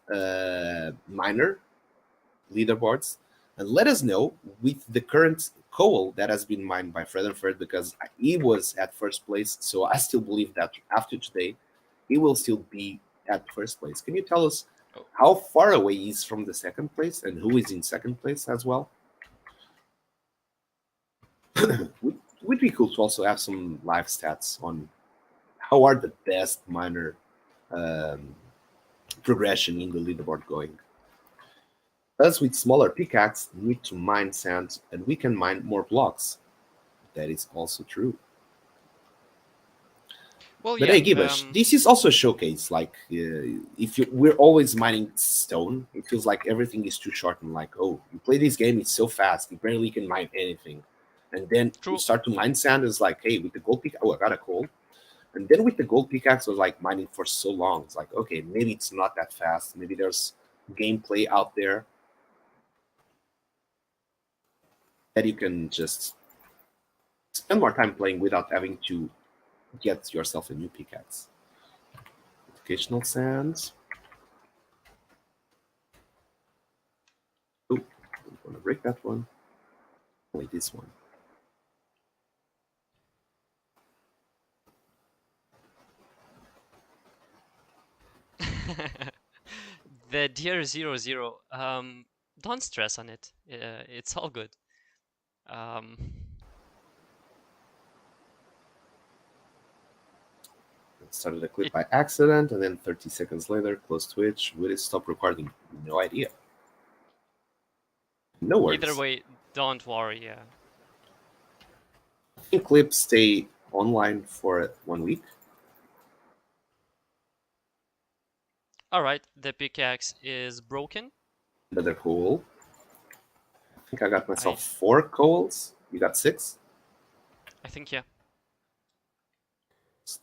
miner leaderboards and let us know with the current coal that has been mined by Fred and Fred, because he was at first place. So I still believe that after today, he will still be at first place. Can you tell us Oh, how far away he is from the second place and who is in second place as well? Would be cool to also have some live stats on how are the best miner um, progression in the leaderboard going. Us with smaller pickaxe need to mine sand and we can mine more blocks. That is also true. well, But yeah. hey, Gibash, this is also a showcase. Like, if we're always mining stone, it feels like everything is too short and like, oh, you play this game, it's so fast, you barely can mine anything. And then you True. start to mine sand, it's like, hey, with the gold pick, oh, I got a coal. And then with the gold pickaxe, I was like mining for so long. It's like, okay, maybe it's not that fast. Maybe there's gameplay out there that you can just spend more time playing without having to get yourself a new pickaxe. Educational sands. Oh, I'm gonna break that one. Only this one. The dear 00. Don't stress on it. It's all good. Um, Started the clip it, by accident, and then 30 seconds later, close Twitch. Would it stop recording? No idea. No either worries. way, don't worry. Yeah. I think clips stay online for 1 week. All right. The pickaxe is broken. Another coal. I think I got I myself 4 coals. You got 6. I think yeah.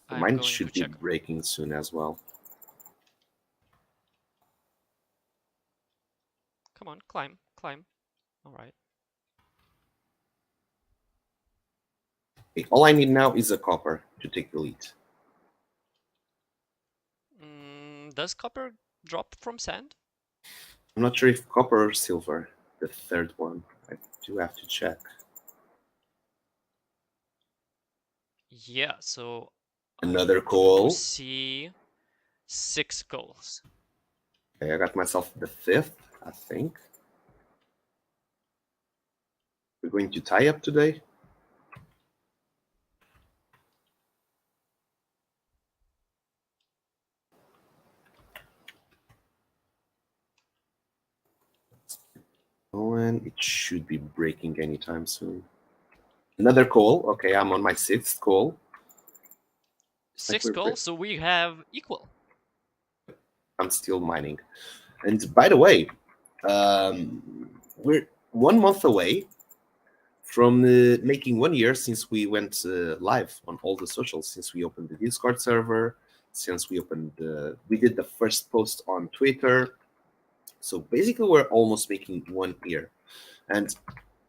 The I'm mine going to should be check. breaking soon as well. Come on, climb, climb. All right. Okay, all I need now is a copper to take the lead. Does copper drop from sand? I'm not sure if copper or silver, the third one. I do have to check. Yeah. So Another I do coal. see 6 goals. Okay, I got myself the 5th, I think. We're going to tie up today. Oh, and it should be breaking anytime soon. Another coal. Okay, I'm on my 6th coal. 6 we're goals, so we have equal. I'm still mining. And by the way, we're 1 month away from making 1 year since we went live on all the socials, since we opened the Discord server, since we did the first post on Twitter. So basically, we're almost making 1 year. And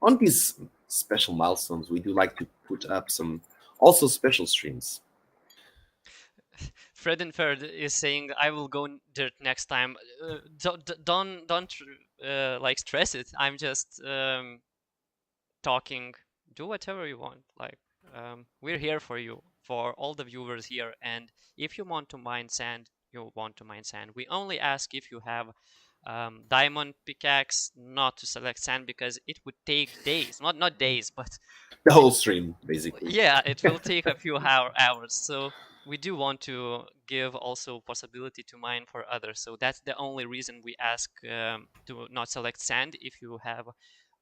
on these special milestones, we do like to put up some also special streams. Fred and Ferd is saying, "I will go dirt next time." Don't like stress it. I'm just talking. Do whatever you want. Like we're here for you, for all the viewers here. And if you want to mine sand, you want to mine sand. We only ask if you have diamond pickaxe, not to select sand because it would take days. Not days, but The whole stream, basically. yeah, it will take a few hours. So we do want to give also possibility to mine for others. So that's the only reason we ask to not select sand if you have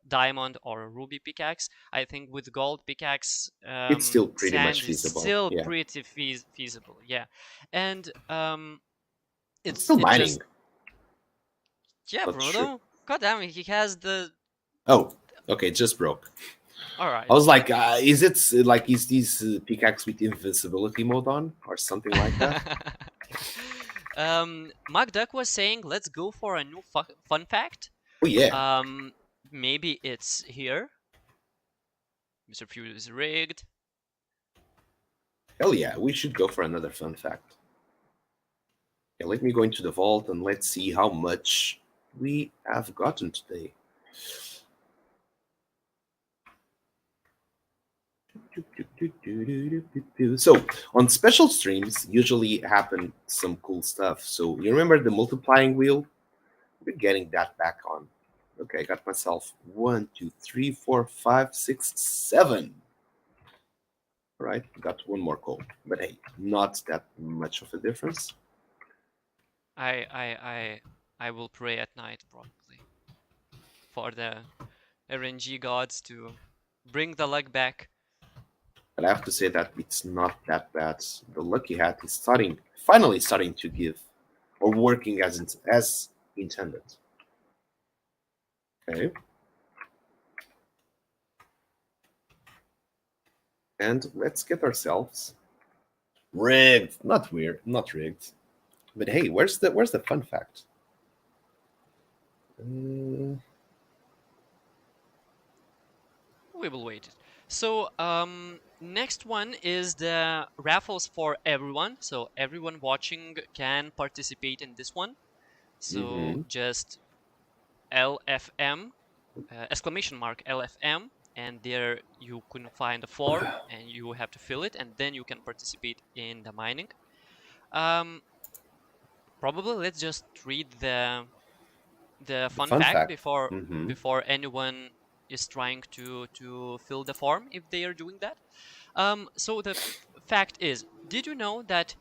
diamond or a ruby pickaxe. I think with gold pickaxe, It's still pretty much sand is feasible. still Yeah. pretty feasible. Yeah, and I'm it's still it mining. just yeah, But sure. Bruno. God damn it, he has the. Oh, okay, it just broke. All right. I was like, is this pickaxe with invincibility mode on or something like that? MacDuck was saying, let's go for a new fun fact. Oh yeah. Maybe it's here. Mr. Pew is rigged. Hell yeah, we should go for another fun fact. Okay, let me go into the vault and let's see how much we have gotten today. So on special streams, usually happen some cool stuff. So you remember the multiplying wheel? We're getting that back on. Okay, I got myself 1, 2, 3, 4, 5, 6, 7. All right, got one more coal, but hey, not that much of a difference. I will pray at night probably for the RNG gods to bring the luck back. But I have to say that it's not that bad. The lucky hat is finally starting to give, or working as intended. Okay. And let's get ourselves rigged. Not weird, not rigged. But hey, where's the fun fact? We will wait. So next one is the raffles for everyone. So everyone watching can participate in this one. So just LFM exclamation mark LFM, and there you can find a form and you have to fill it, and then you can participate in the mining. Probably let's just read the fun fact before anyone is trying to fill the form if they are doing that. So the fact is, did you know that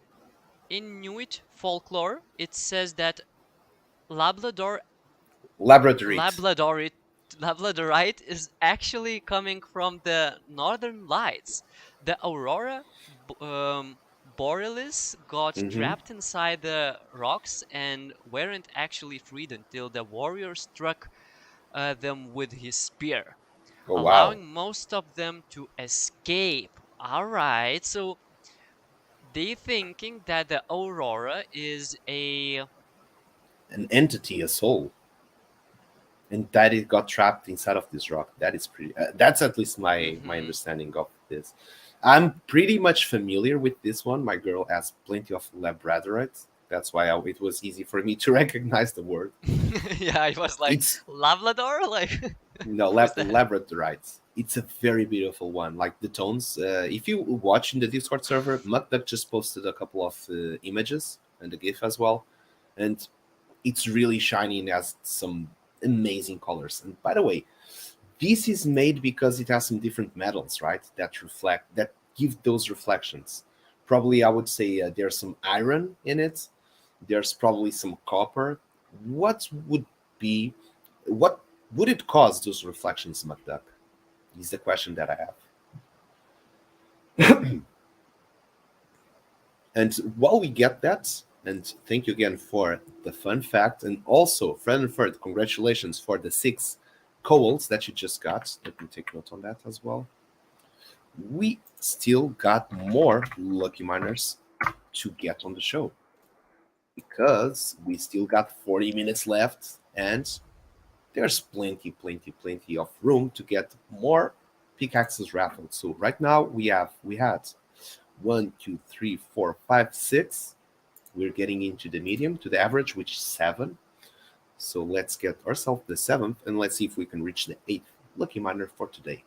in Inuit folklore it says that Labradorite is actually coming from the northern lights. The aurora borealis got trapped inside the rocks and weren't actually freed until the warrior struck them with his spear, allowing most of them to escape. All right, so they thinking that the aurora is an entity, a soul, and that it got trapped inside of this rock. That is pretty. That's at least my understanding of this. I'm pretty much familiar with this one. My girl has plenty of labradorites. That's why it was easy for me to recognize the word. Yeah, it was like Labrador, like no, labradorites. It's a very beautiful one. Like the tones. If you watch in the Discord server, MuckDuck just posted a couple of images and a GIF as well, and it's really shiny and has some amazing colors. And by the way, this is made because it has some different metals, right? That give those reflections. Probably, I would say there's some iron in it. There's probably some copper. What would it cause those reflections, McDuck? Is the question that I have. And while we get that, and thank you again for the fun fact, and also, Fred and Fred, congratulations for the 6 coals that you just got. Let me take note on that as well. We still got more lucky miners to get on the show because we still got 40 minutes left, and there's plenty of room to get more pickaxes raffled. So right now we had 1, 2, 3, 4, 5, 6. We're getting into the medium to the average, which is 7. So let's get ourselves the 7th, and let's see if we can reach the 8th lucky miner for today.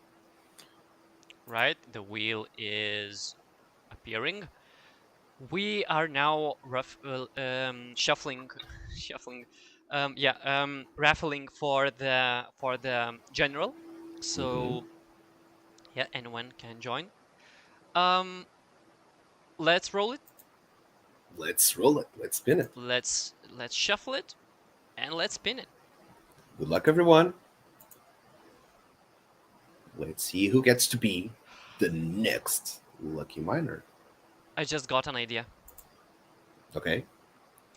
Right, the wheel is appearing. We are now raffling for the general. So yeah, anyone can join. Let's roll it. Let's roll it. Let's spin it. Let's shuffle it, and let's spin it. Good luck, everyone. Let's see who gets to be the next lucky miner. I just got an idea. Okay.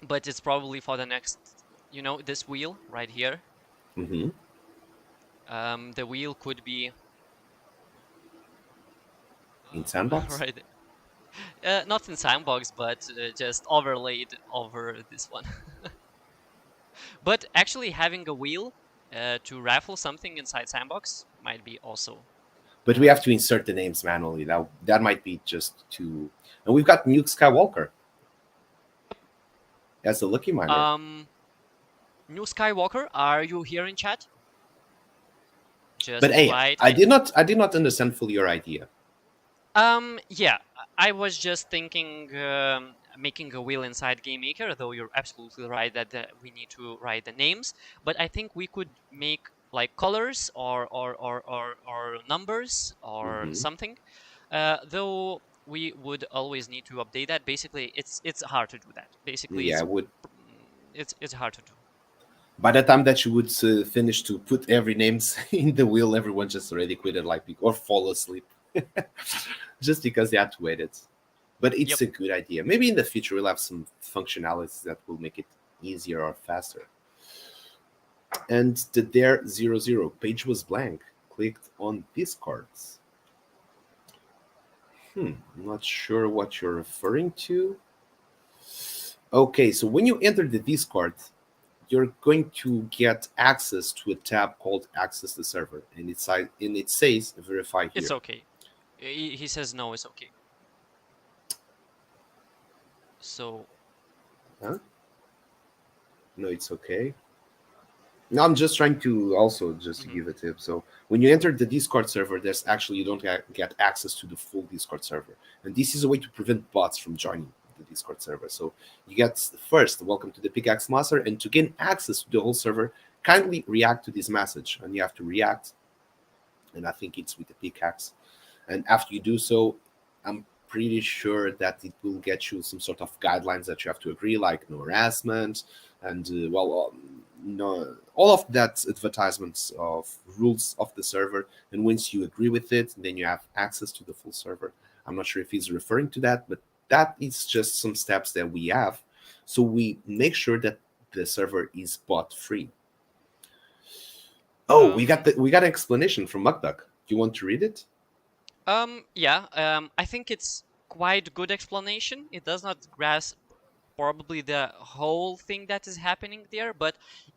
But it's probably for the next, this wheel right here. The wheel could be in sandbox. Right. Not in sandbox, but just overlaid over this one. But actually having a wheel to raffle something inside sandbox might be also. But we have to insert the names manually. That might be just too. And we've got Nuke Skywalker as the lucky miner. Nuke Skywalker, are you here in chat? But hey, I did not understand fully your idea. Yeah, I was just thinking making a wheel inside Game Maker, though you're absolutely right that we need to write the names. But I think we could make like colors or numbers or Hmm. something. Though we would always need to update that. Basically, it's hard to do that. Basically, Yeah, would it's hard to do. by the time that you would finish to put every names in the wheel, everyone just already quit it, like or fall asleep, just because they had to wait it. But Yep. it's a good idea. Maybe in the future we'll have some functionalities that will make it easier or faster. And the Dare 00 page was blank. Clicked on Discords. I'm not sure what you're referring to. Okay, so when you enter the Discord, you're going to get access to a tab called Access the Server, and it says Verify It's here. okay. He says no, it's okay. So Huh? No, it's okay. No, I'm just trying to also just to mhm. give a tip. So when you enter the Discord server, there's actually you don't get access to the full Discord server, and this is a way to prevent bots from joining the Discord server. So you get first, welcome to the Pickaxe Master, and to gain access to the whole server, kindly react to this message, and you have to react, and I think it's with the pickaxe. And after you do so, I'm pretty sure that it will get you some sort of guidelines that you have to agree, like no harassment, and no, all of that advertisements of rules of the server. And once you agree with it, then you have access to the full server. I'm not sure if he's referring to that, but that is just some steps that we have, so we make sure that the server is bot free. Oh, um we got an explanation from Mukduk. Do you want to read it? Yeah, I think it's quite good explanation. It does not grasp probably the whole thing that is happening there, but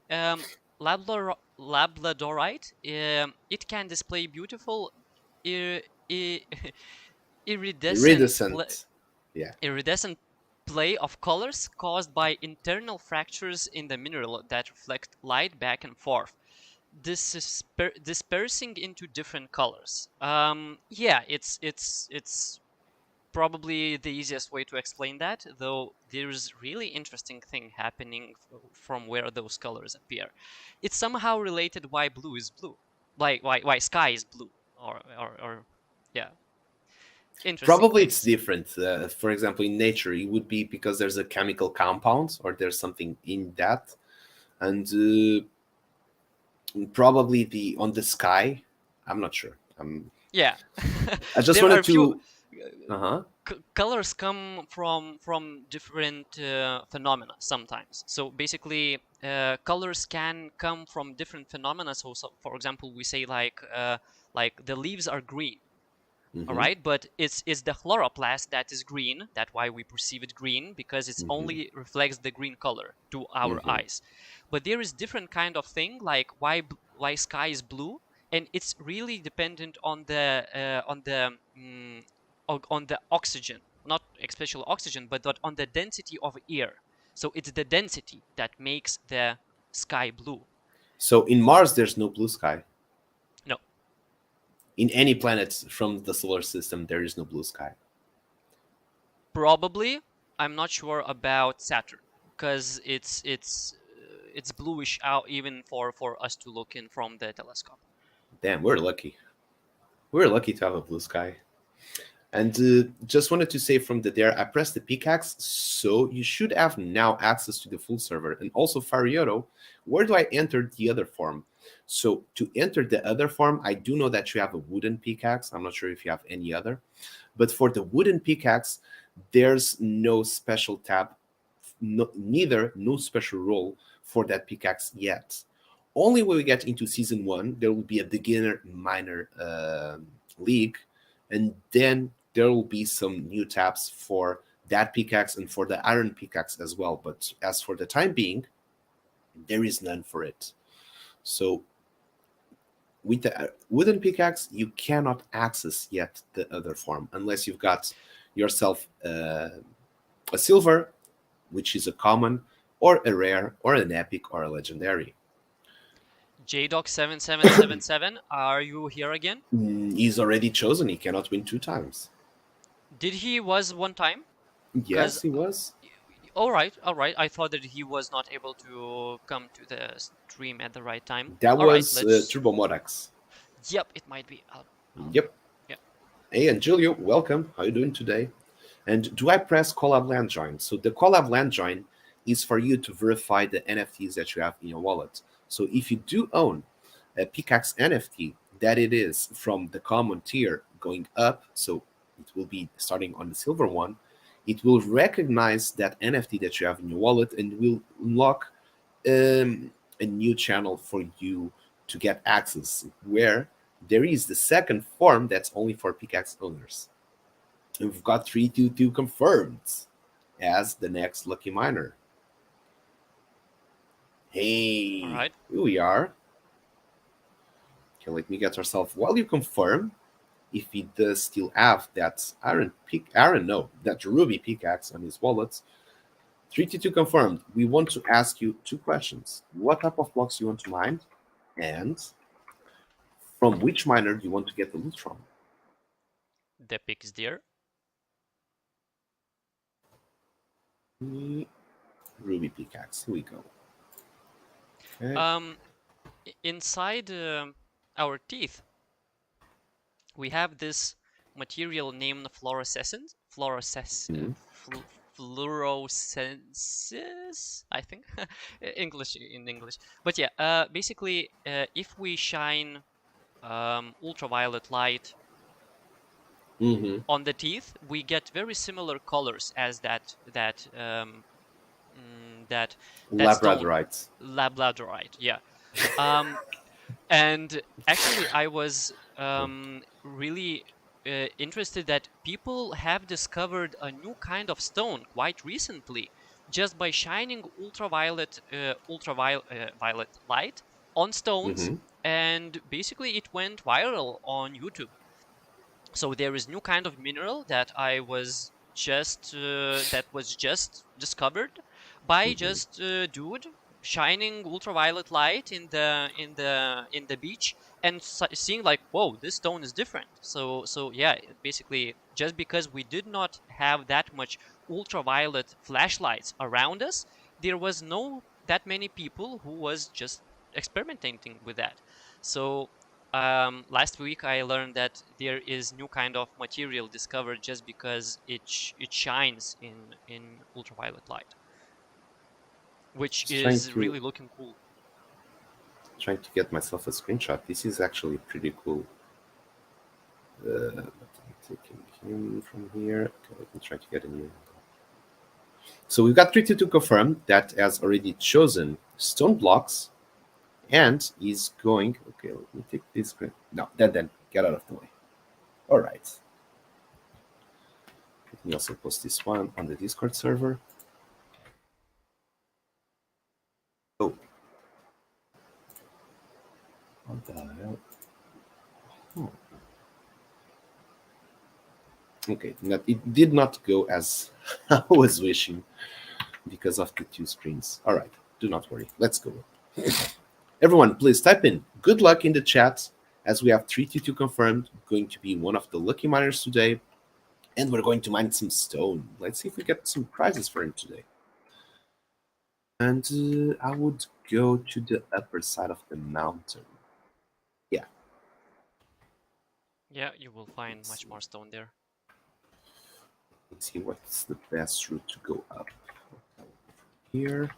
um, Labradorite, it can display beautiful ir- i- iridescent Iridescent. Yeah. iridescent play of colors caused by internal fractures in the mineral that reflect light back and forth. This is dispersing into different colors. Yeah, it's probably the easiest way to explain that, though there's really interesting thing happening from where those colors appear. It's somehow related why blue is blue, why sky is blue, or yeah, interesting Probably it's things. different. For example, in nature, it would be because there's a chemical compound or there's something in that, and probably the on the sky. I'm not sure. Yeah, I just there are wanted a few to. Uh huh. colors come from different phenomena sometimes. So basically, colors can come from different phenomena. So for example, we say like the leaves are green. All Mm-hmm. right, but it's the chloroplast that is green. That's why we perceive it green, because it's Mm-hmm. only reflects the green color to our Mm-hmm. eyes. But there is different kind of thing, like why sky is blue, and it's really dependent on the oxygen, not especially oxygen, but on the density of air. So it's the density that makes the sky blue. So in Mars, there's no blue sky. No, In any planet from the solar system, there is no blue sky. probably. I'm not sure about Saturn because it's bluish out even for us to look in from the telescope. Damn, we're lucky. We're lucky to have a blue sky. And just wanted to say from the there, I pressed the pickaxe, so you should have now access to the full server. And also Farioto, where do I enter the other form? So to enter the other form, I do know that you have a wooden pickaxe. I'm not sure if you have any other. But for the wooden pickaxe, there's no special tab, neither no special role for that pickaxe yet. Only when we get into season 1, there will be a beginner minor league, and then there will be some new tabs for that pickaxe and for the iron pickaxe as well. But as for the time being, there is none for it. So with the wooden pickaxe, you cannot access yet the other form unless you've got yourself a silver, which is a common, or a rare, or an epic, or a legendary. JDoc7777, are you here again? He's already chosen. He cannot win 2 times. Did he was one time? Because Yes, he was. all right, all right. I thought that he was not able to come to the stream at the right time. That All right, was let's. Turbo Modax. Yep, it might be. Yep. Yeah. Hey, and Julio, welcome. How you doing today? And do I press collab land join? So the collab land join is for you to verify the NFTs that you have in your wallet. So if you do own a Pickaxe NFT, that it is from the common tier going up, so it will be starting on the silver one, it will recognize that NFT that you have in your wallet and will unlock a new channel for you to get access where there is the second form that's only for Pickaxe owners. And we've got 322 confirmed as the next lucky miner. All Hey, right. here we are. Okay, let me get ourselves while you confirm if he does still have that that ruby pickaxe on his wallet. 322 confirmed. We want to ask you two questions. What type of blocks you want to mine? And from which miner do you want to get the loot from? The picks there. Ruby pickaxe. Here we go. Okay. Inside our teeth, we have this material named Mhm. fluorescences, I think. English in English. But yeah, basically, if we shine ultraviolet light Mhm. on the teeth, we get very similar colors as that stone, Labradorites. labradorite. Yeah. Um, and actually, I was really interested that people have discovered a new kind of stone quite recently, just by shining violet light on stones, Mhm. and basically it went viral on YouTube. So there is new kind of mineral that was just discovered by Mhm. just dude shining ultraviolet light in the beach and seeing like, whoa, this stone is different. So yeah, basically, just because we did not have that much ultraviolet flashlights around us, there was no that many people who was just experimenting with that. So last week I learned that there is new kind of material discovered just because it shines in ultraviolet light, which Just is really looking cool. trying to get myself a screenshot. This is actually pretty cool. I'm taking him from here. Okay, let me try to get a new. So we've got 322 confirmed that has already chosen stone blocks and is going. Okay, let me take this screen. No, then get out of the way. All right. Let me also post this one on the Discord server. Oh, what the hell? Oh. Okay, it did not go as I was wishing because of the two screens. All right, do not worry. Let's go. Everyone, please type in good luck in the chat as we have 322 confirmed, going to be one of the lucky miners today, and we're going to mine some stone. Let's see if we get some prizes for him today. And I would go to the upper side of the mountain. Yeah, Yeah, you will find let's much see. more stone there. Let's see what's the best route to go up. Here.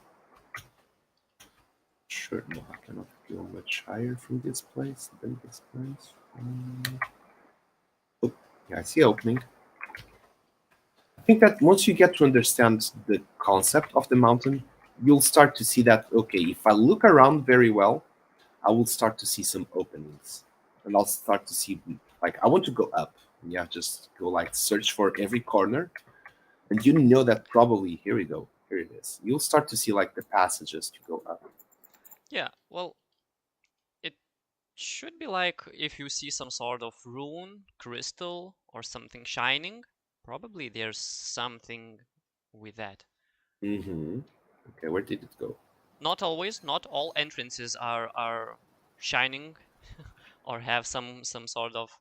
Sure, no, I cannot go much higher from this place than this place. Oh, yeah, I see opening. I think that once you get to understand the concept of the mountain, you'll start to see that, okay, if I look around very well, I will start to see some openings. And I'll start to see, like, I want to go up. Yeah, just go, like, search for every corner. And you know that probably, here we go, here it is. You'll start to see, like, the passages to go up. Yeah, well, it should be like if you see some sort of rune, crystal, or something shining, probably there's something with that. Mm-hmm. Okay, where did it go? Not always, not all entrances are shining or have some sort of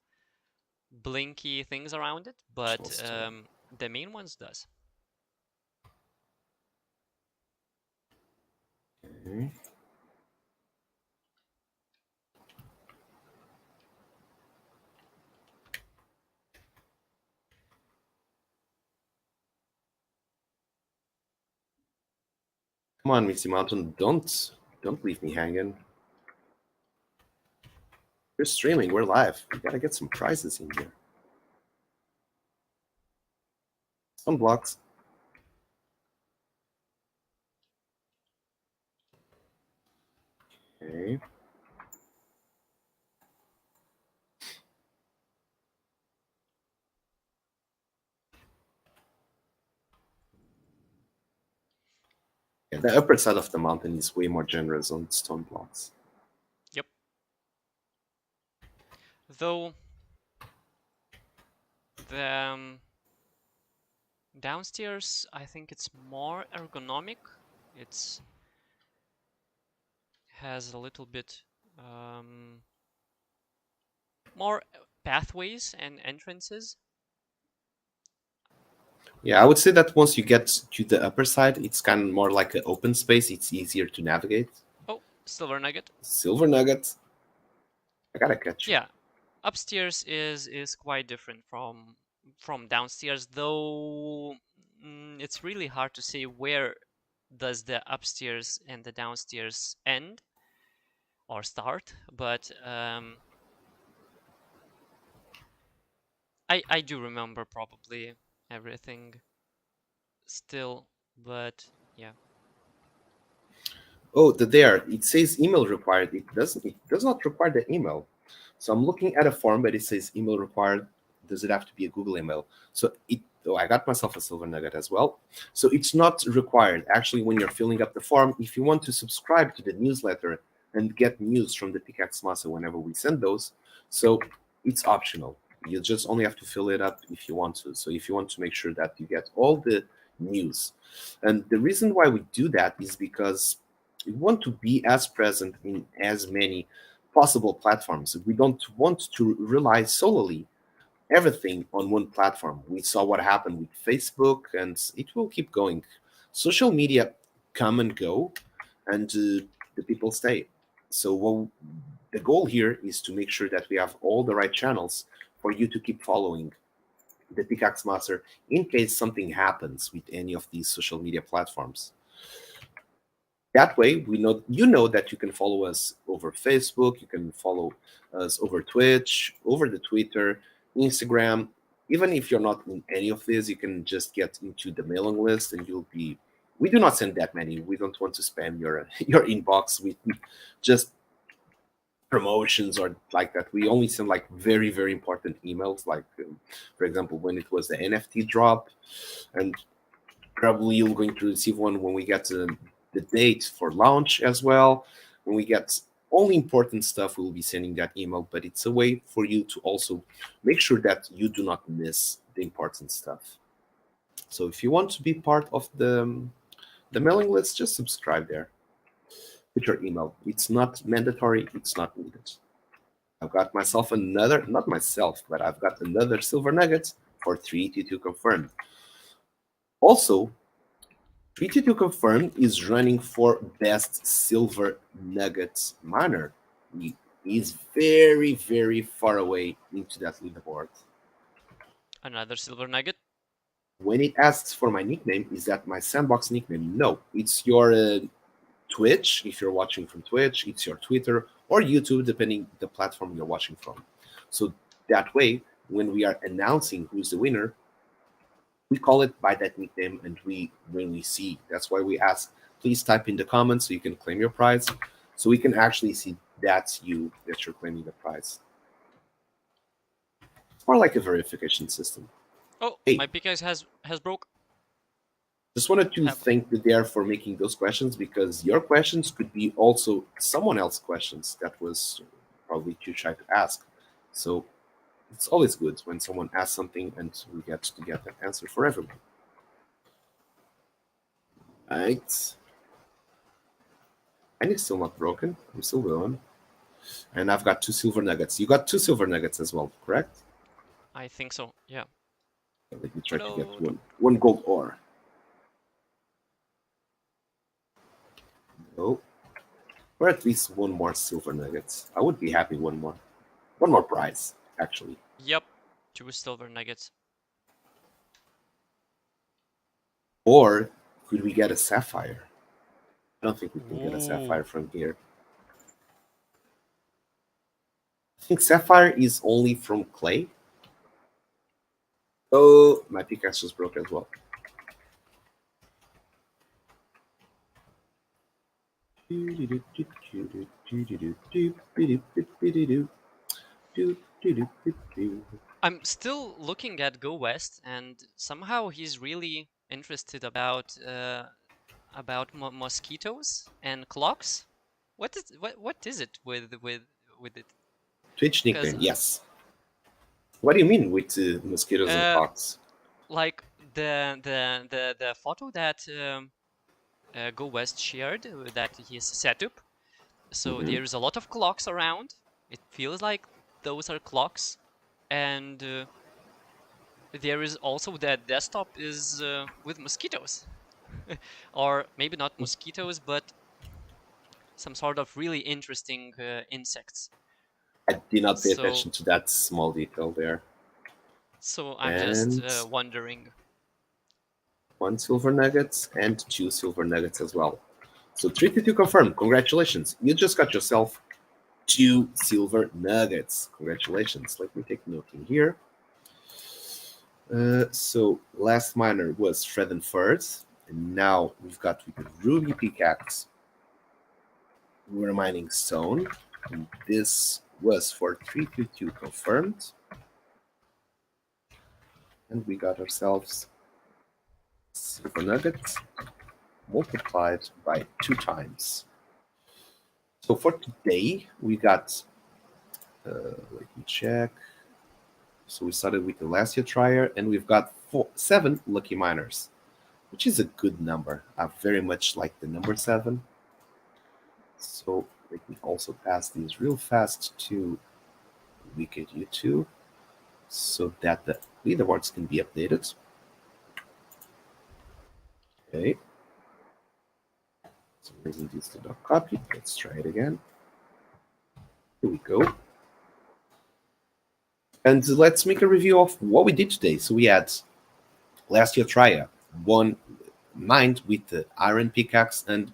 blinky things around it, but Stone. the main ones does. Okay. Come on, Misty Mountain, don't leave me hanging. We're streaming, we're live. We gotta get some prizes in here. Some blocks. Okay. Yeah, the upper side of the mountain is way more generous on stone blocks. Yep. Though the downstairs, I think it's more ergonomic. It's has a little bit more pathways and entrances. Yeah, I would say that once you get to the upper side, it's kind of more like an open space. It's easier to navigate. Oh, silver nugget. Silver nugget. I gotta catch you. Yeah, upstairs is quite different from downstairs, though it's really hard to say where does the upstairs and the downstairs end or start, but I do remember probably everything still, but yeah. Oh, there. It says email required. It doesn't. It does not require the email. So I'm looking at a form, but it says email required. Does it have to be a Google email? So it. Oh, I got myself a silver nugget as well. So it's not required. Actually, when you're filling up the form, if you want to subscribe to the newsletter and get news from the Pickaxe Master whenever we send those, so it's optional. You just only have to fill it up if you want to. So if you want to make sure that you get all the news, and the reason why we do that is because we want to be as present in as many possible platforms. We don't want to rely solely everything on one platform. We saw what happened with Facebook, and it will keep going. Social media come and go, and the people stay. So the goal here is to make sure that we have all the right channels for you to keep following the Pickaxe Master in case something happens with any of these social media platforms. That way, we know you know that you can follow us over Facebook, you can follow us over Twitch, over the Twitter, Instagram. Even if you're not in any of this, you can just get into the mailing list, and you'll be. We do not send that many. We don't want to spam your your inbox with just promotions or like that. We only send like very important emails, like for example, when it was the NFT drop, and probably you're going to receive one when we get to the date for launch as well. When we get only important stuff, we'll be sending that email, but it's a way for you to also make sure that you do not miss the important stuff. So if you want to be part of the mailing list, just subscribe there with your email. It's not mandatory, it's not needed. I've got myself another, not myself, but I've got another silver nugget for 3T2 confirmed. Also, 3T2 confirmed is running for best silver nuggets miner. He is very far away into that leaderboard. Another silver nugget. When it asks for my nickname, is that my sandbox nickname? No, it's your Twitch, if you're watching from Twitch, it's your Twitter or YouTube, depending the platform you're watching from. So that way, when we are announcing who's the winner, we call it by that nickname, and we really see. That's why we ask, please type in the comments so you can claim your prize, so we can actually see that's you, that you're claiming the prize. It's more like a verification system. Oh, Hey, my pickaxe has broke. just wanted to Have thank the Dare for making those questions, because your questions could be also someone else's questions that was probably too shy to ask. So it's always good when someone asks something and we get to get that answer for everyone. Right. And it's still not broken. I'm still going. And I've got 2 silver nuggets. You got 2 silver nuggets as well, correct? I think so. Yeah. Let me try to get Hello. one gold ore. No. Or at least one more silver nuggets. I would be happy one more. One more prize, actually. Yep. 2 silver nuggets. Or could we get a sapphire? I don't think we can get a Ooh. sapphire from here. I think sapphire is only from clay. Oh, my pickaxe just broke as well. I'm still looking at Go West, and somehow he's really interested about mosquitoes and clocks. What is it with it? Twitch Because nickname, yes. What do you mean with mosquitoes and uh, clocks? like the photo that Go West shared that his setup. So Hmm. there's a lot of clocks around. It feels like those are clocks, and there is also that desktop is with mosquitoes, or maybe not mosquitoes, but some sort of really interesting insects. I did not pay So attention to that small detail there. so I'm just And wondering. one silver nuggets and two silver nuggets as well. So 3 to 2 confirmed. Congratulations. You just got yourself two silver nuggets. Congratulations. Let me take note in here. So last miner was Fred and Firth, and now we've got with the Ruby Pickaxe. We're mining stone, and this was for 3 to 2 confirmed, and we got ourselves silver nuggets multiplied by 2 times. So for today, we got, let me check. So we started with the last year trier, and we've got 7 lucky miners, which is a good number. I very much like the number 7. So let me also pass these real fast to Wicked YouTube so that the leaderboards can be updated. Okay. So raising these to not copy. Let's try it again. Here we go. And let's make a review of what we did today. So we had last year Trya, one mined with the iron pickaxe and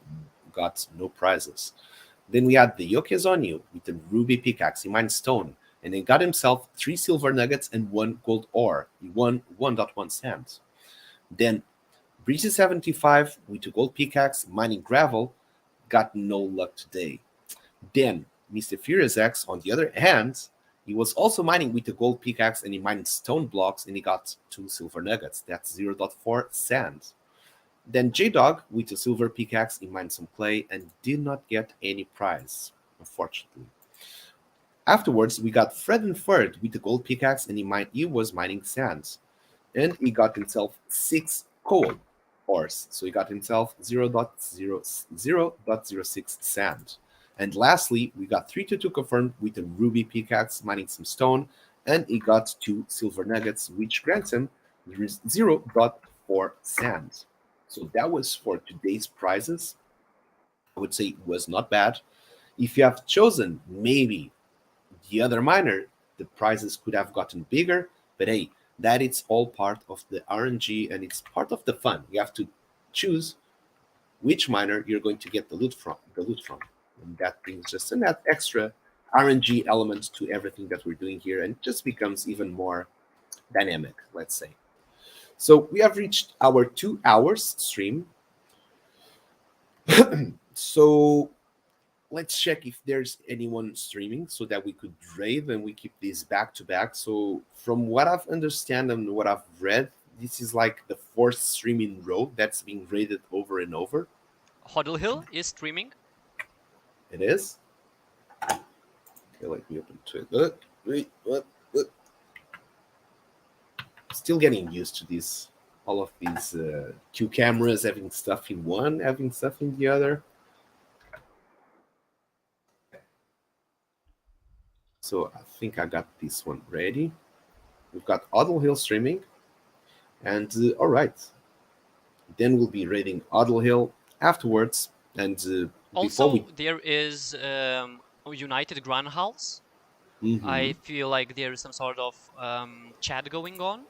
got no prizes. Then we had the Yokezonyu with the ruby pickaxe. He mined stone and he got himself 3 silver nuggets and 1 gold ore. He won 1.1 cents. Then Breezy75 with the gold pickaxe mining gravel got no luck today. Then Mr. Furious X, on the other hand, he was also mining with the gold pickaxe and he mined stone blocks and he got 2 silver nuggets. That's 0.4 cents. Then J Dog with a silver pickaxe, he mined some clay and did not get any prize, unfortunately. Afterwards, we got Fred and Ferd with the gold pickaxe and he was mining sands. And he got himself 6 coal ores. So he got himself 0.06 sand. And lastly, we got 3 to 2 confirmed with a ruby pickaxe mining some stone, and he got 2 silver nuggets, which grants him 0.4 sand. So that was for today's prizes. I would say it was not bad. If you have chosen maybe the other miner, the prizes could have gotten bigger, but hey, that it's all part of the RNG and it's part of the fun. You have to choose which miner you're going to get the loot from. And that brings just an extra RNG element to everything that we're doing here, and it just becomes even more dynamic, let's say. So we have reached our 2 hours stream. So let's check if there's anyone streaming so that we could raid and we keep these back to back. So from what I've understand and what I've read, this is like the 4th stream in row that's being raided over and over. Huddle Hill is streaming. It is. Okay, let me open Twitter. Wait, what? Still getting used to these, all of these 2 cameras having stuff in one, having stuff in the other. So I think I got this one ready. We've got Oddle Hill streaming, and all right, then we'll be raiding Oddle Hill afterwards. And before we, Also, there is United Grand Halls. Mhm. I feel like there is some sort of chat going on.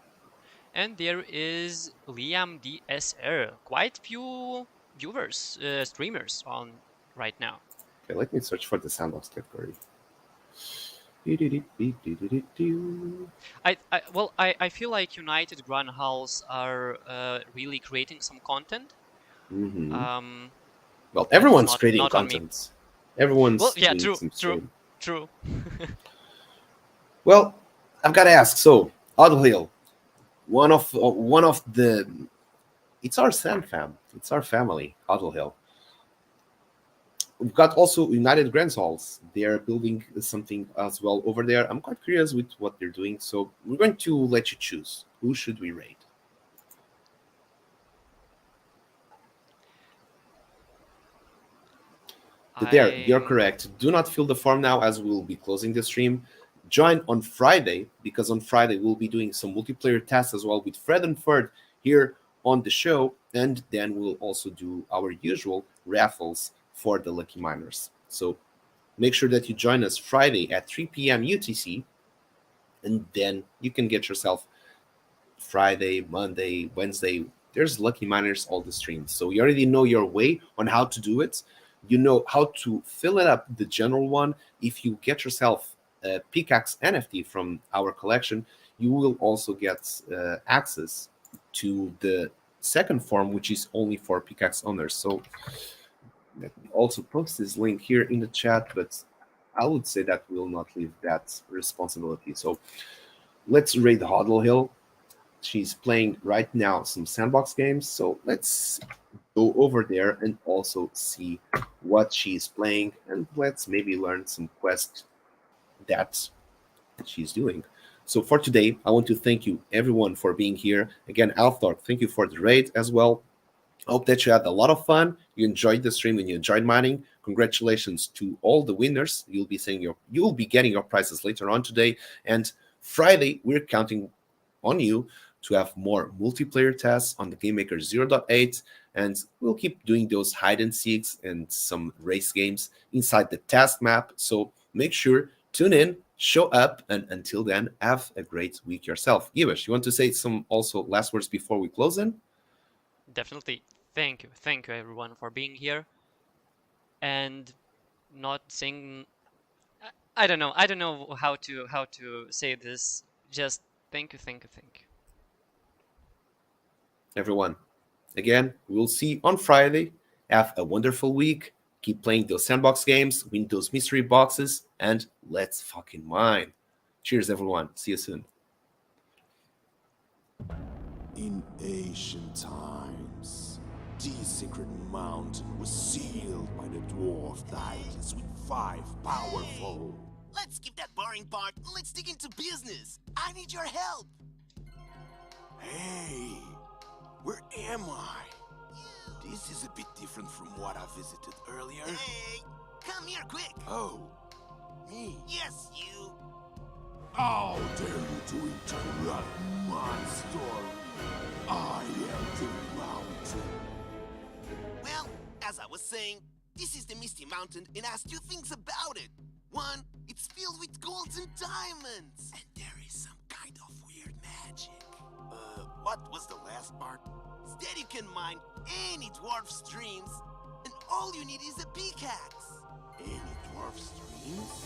And there is Liam DSR. Quite few viewers, streamers on right now. Okay, let me search for the sandbox category. I feel like United Grand Halls are really creating some content. Mhm. Um, Well, that's everyone's creating not on me. content. Well, Everyone's yeah, doing true, some true, stream. true. Well, I've got to ask. So, Oddle Hill, one of the, it's our Sand fam. It's our family, Oddle Hill. We've got also United Grand Halls. They are building something as well over there. I'm quite curious with what they're doing. So we're going to let you choose. Who should we raid? There, you're I correct. Do not fill the form now as we'll be closing the stream. Join on Friday because on Friday we'll be doing some multiplayer tests as well with Fred and Ferd here on the show. And then we'll also do our usual raffles for the lucky miners. So make sure that you join us Friday at 3 p.m. UTC, and then you can get yourself Friday, Monday, Wednesday. There's lucky miners all the streams. So you already know your way on how to do it. You know how to fill it up, the general one. If you get yourself a Pickaxe NFT from our collection, you will also get access to the second form, which is only for Pickaxe owners. So let me also post this link here in the chat, but I would say that we'll not leave that responsibility. So let's raid Hodl Hill. She's playing right now some sandbox games, so let's go over there and also see what she's playing, and let's maybe learn some quests that she's doing. So for today, I want to thank you everyone for being here. Again, Althor, thank you for the raid as well. I hope that you had a lot of fun. You enjoyed the stream and you enjoyed mining. Congratulations to all the winners. You'll be getting your prizes later on today. And Friday, we're counting on you to have more multiplayer tests on the GameMaker 0.8, and we'll keep doing those hide and seeks and some race games inside the task map. So make sure, tune in, show up, and until then, have a great week yourself. Iwash, you want to say some also last words before we close in? Definitely thank you everyone for being here and not saying. I don't know how to say this. Just thank you. Everyone, again, we'll see you on Friday. Have a wonderful week. Keep playing those sandbox games, win those mystery boxes, and let's fucking mine. Cheers, everyone. See you soon. In ancient times, the secret mountain was sealed by the dwarf titans with 5 powerful. Let's skip that boring part and let's dig into business. I need your help. Hey, where am I? This is a bit different from what I visited earlier. Hey, come here quick. Oh, me? Yes, you. How dare you to interrupt my story? I am the mountain. Well, as I was saying, this is the Misty Mountain and has 2 things about it. One, it's filled with golds and diamonds. And there is some kind of weird magic. What was the last part? Instead, you can mine any dwarf streams, and all you need is a pickaxe. Any dwarf streams?